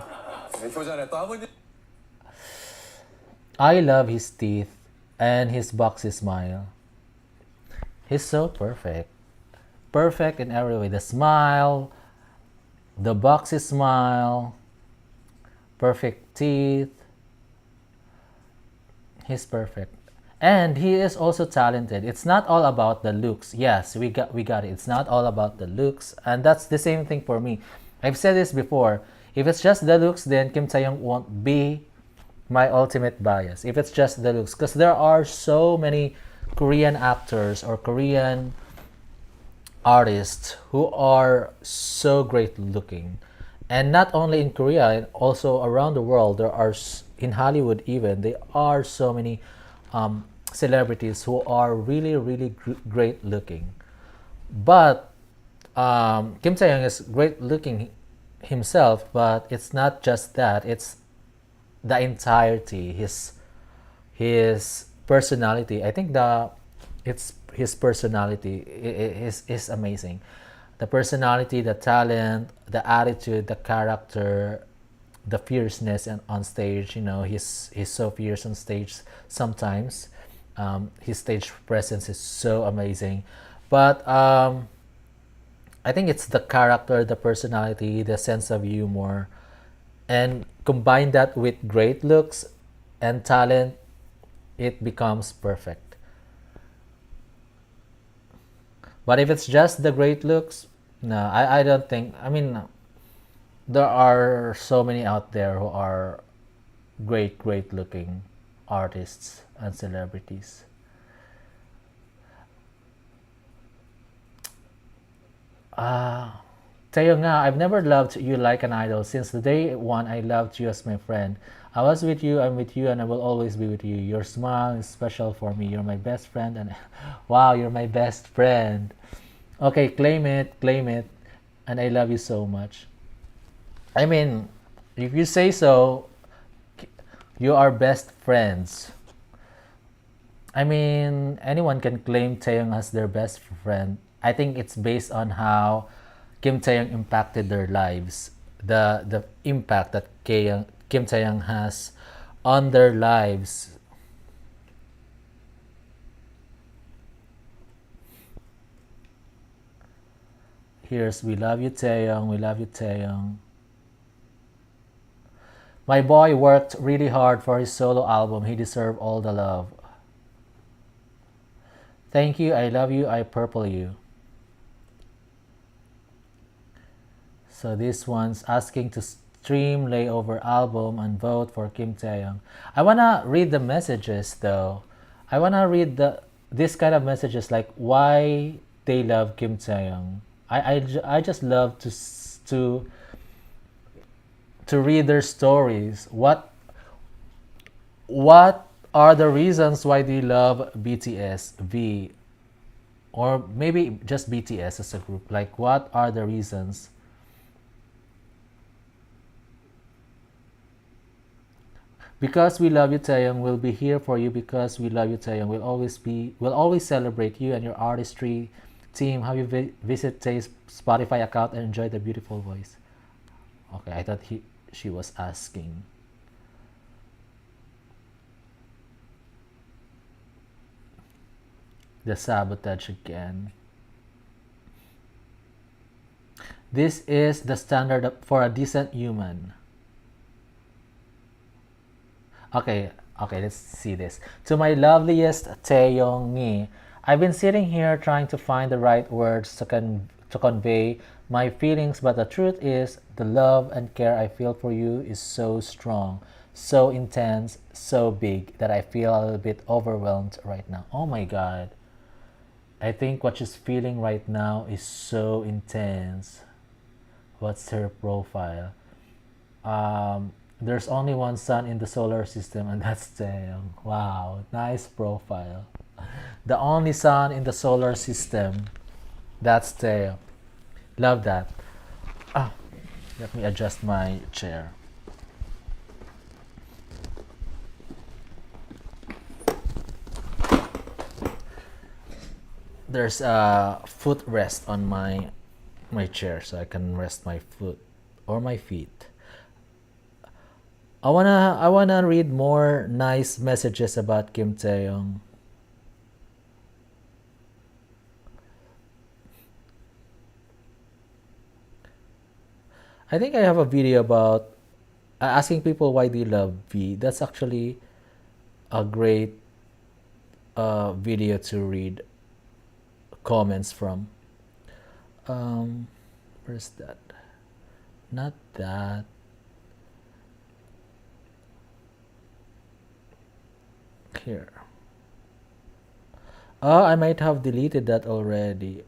I love his teeth and his boxy smile. He's so perfect. Perfect in every way. The smile, the boxy smile, perfect teeth. He's perfect. And he is also talented. It's not all about the looks. Yes, we got it. It's not all about the looks. And that's the same thing for me. I've said this before. If it's just the looks, then Kim Taehyung won't be my ultimate bias. If it's just the looks, because there are so many Korean actors or Korean artists who are so great looking, and not only in Korea, and also around the world. There are in Hollywood even, there are so many celebrities who are really, really great looking. But Kim Taehyung is great looking himself, but it's not just that. It's the entirety, his personality. I think it's his personality is amazing. The personality, the talent, the attitude, the character, the fierceness and on stage. He's so fierce on stage sometimes. His stage presence is so amazing. But I think it's the character, the personality, the sense of humor, and combine that with great looks and talent, it becomes perfect. But if it's just the great looks, no, I don't think. I mean, there are so many out there who are great, great looking artists and celebrities. Tayo nga, I've never loved you like an idol. Since the day one, I loved you as my friend. I was with you, I'm with you, and I will always be with you. Your smile is special for me. You're my best friend, and wow, you're my best friend. Okay, claim it, and I love you so much. I mean, if you say so, you are best friends. I mean, anyone can claim Taeyong as their best friend. I think it's based on how Kim Taehyung impacted their lives, the impact that Kim Taehyung has on their lives. Here's "We love you, Taehyung. We love you, Taehyung." My boy worked really hard for his solo album. He deserved all the love. Thank you. I love you. I purple you. So this one's asking to stream Layover album and vote for Kim Taehyung. I wanna read the messages though. I wanna read this kind of messages, like why they love Kim Taehyung. I just love to read their stories. What are the reasons why they love BTS V, or maybe just BTS as a group? Like, what are the reasons? Because we love you, Taeyong. We'll be here for you because we love you, Taeyong. We'll always celebrate you and your artistry. Team, have you visit Tae's Spotify account and enjoy the beautiful voice? Okay, I thought she was asking. The sabotage again. This is the standard for a decent human. Okay, let's see this. To my loveliest Taeyong, I've been sitting here trying to find the right words to convey my feelings, but the truth is, the love and care I feel for you is so strong. so intense, so big that I feel a little bit overwhelmed right now. Oh my god. I think what she's feeling right now is so intense. What's her profile? There's only one sun in the solar system, and that's Taeyong. Wow, nice profile. The only sun in the solar system, that's Taeyong. Love that. Ah, let me adjust my chair. There's a footrest on my chair, so I can rest my foot or my feet. I wanna read more nice messages about Kim Taehyung. I think I have a video about asking people why they love V. That's actually a great video to read comments from. Where's that? Not that. Here. Oh, I might have deleted that already.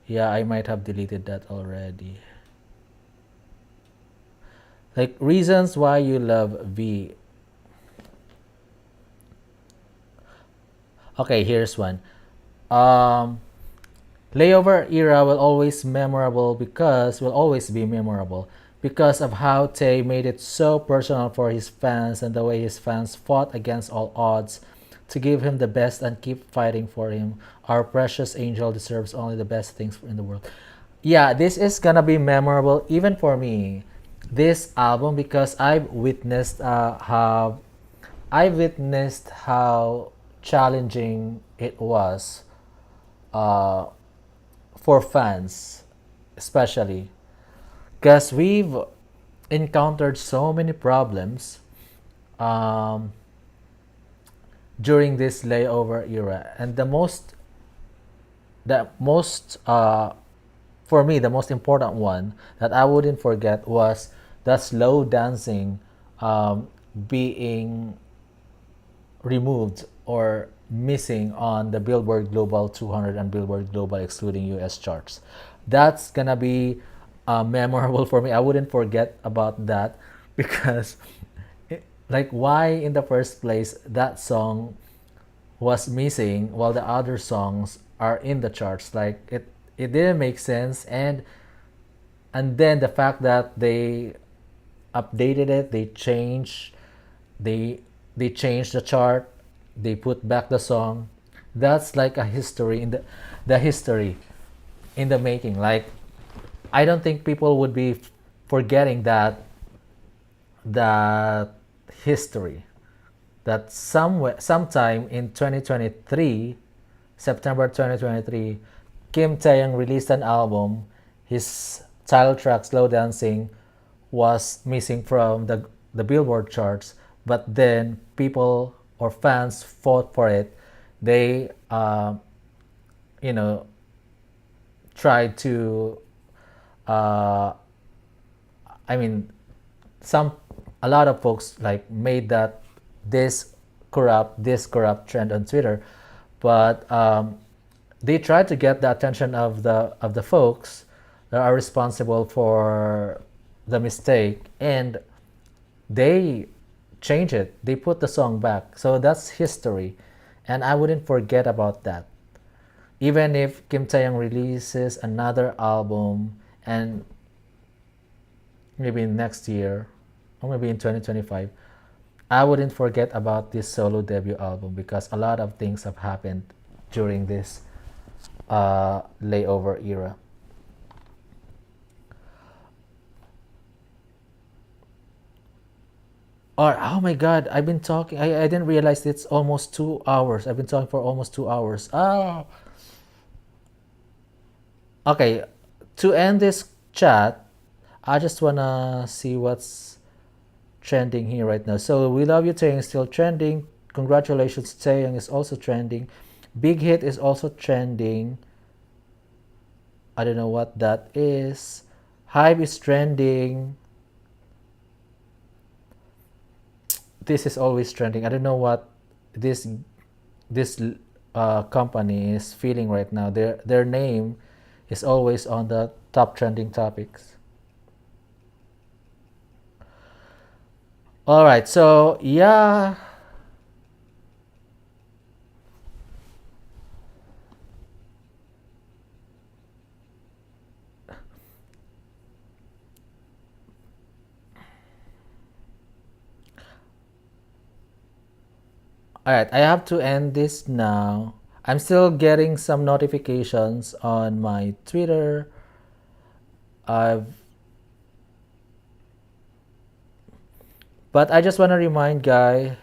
Yeah, I might have deleted that already. Like, reasons why you love V. Okay, here's one. Layover era will always be memorable because of how Tay made it so personal for his fans and the way his fans fought against all odds to give him the best and keep fighting for him. Our precious angel deserves only the best things in the world. Yeah, this is gonna be memorable even for me, this album, because I've witnessed how challenging it was for fans, especially because we've encountered so many problems um, during this layover era, and the most for me, the most important one that I wouldn't forget was the slow dancing being removed or missing on the Billboard Global 200 and Billboard Global excluding US charts. That's gonna be memorable for me. I wouldn't forget about that because, like, why in the first place that song was missing while the other songs are in the charts? Like, it didn't make sense, and then the fact that they updated it, they they changed the chart, they put back the song. That's like a history in the history in the making. Like, I don't think people would be forgetting that history, that sometime in 2023, September 2023, Kim Taehyung released an album. His title track "Slow Dancing" was missing from the Billboard charts, but then people or fans fought for it. They you know tried to uh, I mean, some a lot of folks like made that this corrupt trend on Twitter, but they tried to get the attention of the folks that are responsible for the mistake, and they change it. They put the song back. So that's history, and I wouldn't forget about that. Even if Kim Taehyung releases another album, and maybe next year or maybe in 2025, I wouldn't forget about this solo debut album because a lot of things have happened during this layover era. Or, oh my god, I've been talking. I didn't realize it's almost 2 hours. I've been talking for almost 2 hours. Oh, okay. To end this chat, I just wanna see what's trending here right now. So, "We Love You Taeyong" is still trending. "Congratulations Taeyong" is also trending. "Big Hit" is also trending. I don't know what that is. "Hive" is trending. this is always trending. I don't know what this this company is feeling right now. Their name is always on the top trending topics. All right, so yeah. All right, I have to end this now. I'm still getting some notifications on my Twitter. I've But I just want to remind guy.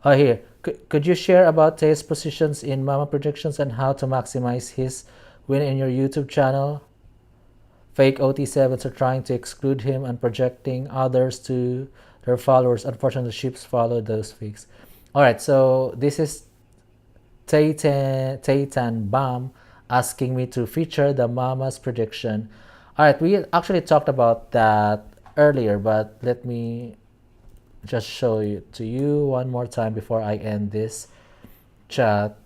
Oh, here. Could you share about Tae's positions in Mama Predictions and how to maximize his win in your YouTube channel? Fake OT7s are trying to exclude him and projecting others to their followers. Unfortunately, sheeps follow those fakes. Alright, so this is Taytan Bam asking me to feature the Mama's prediction. Alright, we actually talked about that earlier, but let me just show it to you one more time before I end this chat.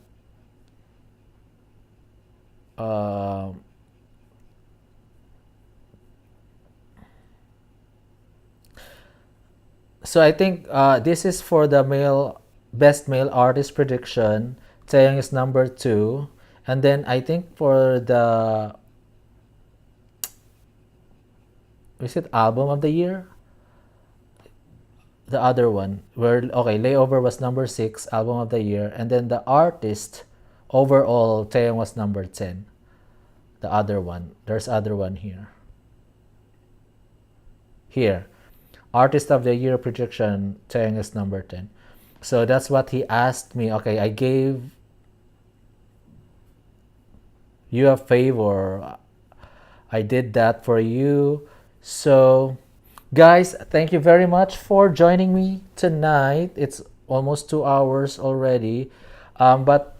So I think this is for the best male artist prediction. Taeyong is number 2, and then I think for the is it album of the year? The other one where okay, Layover was number 6, album of the year, and then the artist overall Taeyong was number 10. The other one, there's other one here. Here, artist of the year prediction, Taeyong is number 10. So that's what he asked me. Okay, I gave you a favor. I did that for you. So guys, thank you very much for joining me tonight. It's almost 2 hours already. But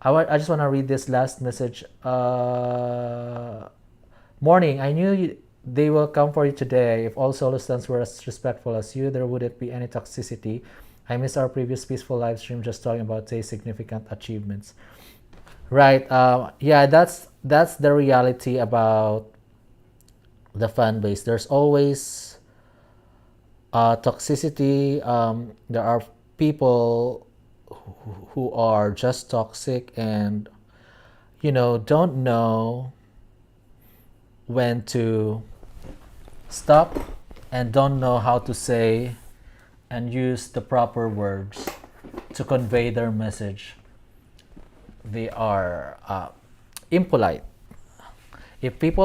I just want to read this last message. Morning, I knew they will come for you today. If all Solistans were as respectful as you, there wouldn't be any toxicity. I missed our previous peaceful live stream just talking about Tay's significant achievements. Right. Yeah, that's the reality about the fan base. There's always toxicity. There are people who are just toxic and don't know when to stop and don't know how to say and use the proper words to convey their message. They are impolite. If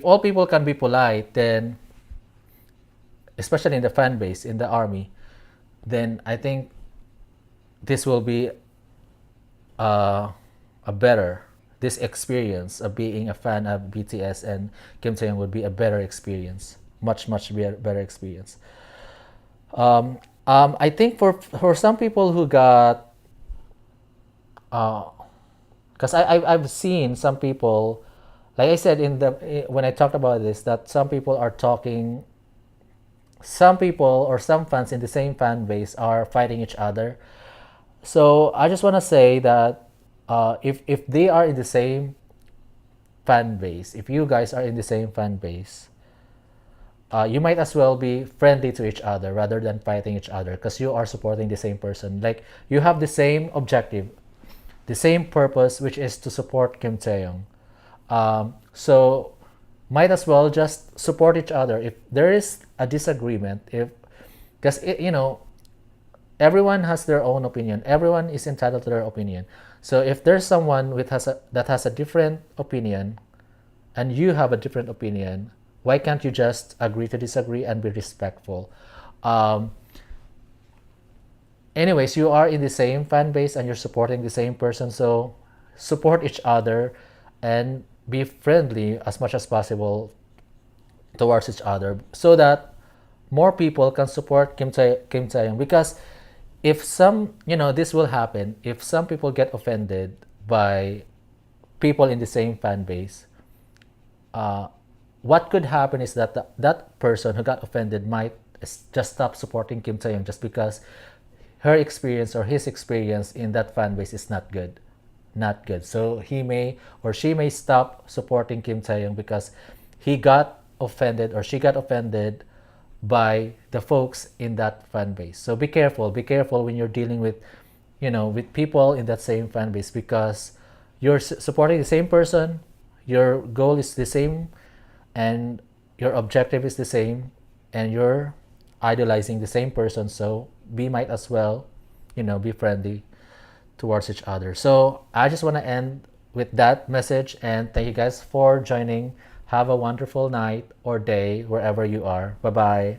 all people can be polite, then especially in the fan base, in the army, then I think this will be a better, this experience of being a fan of BTS and Kim Taehyung would be a better experience, much better experience. I think for some people who got, because I've seen some people, like I said when I talked about this, that some people are talking. Some people or some fans in the same fan base are fighting each other. So I just want to say that if they are in the same fan base, if you guys are in the same fan base, you might as well be friendly to each other rather than fighting each other, because you are supporting the same person. Like, you have the same objective, the same purpose, which is to support Kim Taehyung. So might as well just support each other. If there is a disagreement, because everyone has their own opinion, everyone is entitled to their opinion. So if there's someone that has a different opinion and you have a different opinion, why can't you just agree to disagree and be respectful? Anyways, you are in the same fan base and you're supporting the same person, so support each other and be friendly as much as possible towards each other, so that more people can support Kim Taehyung. Because if this will happen, if some people get offended by people in the same fan base, what could happen is that that person who got offended might just stop supporting Kim Taehyung just because her experience or his experience in that fan base is not good. Not good. So he may or she may stop supporting Kim Taehyung because he got offended or she got offended by the folks in that fan base. So be careful. Be careful when you're dealing with, with people in that same fan base, because you're supporting the same person, your goal is the same, and your objective is the same, and you're idolizing the same person. So we might as well, be friendly towards each other. So I just want to end with that message, and thank you guys for joining. Have a wonderful night or day wherever you are. Bye bye.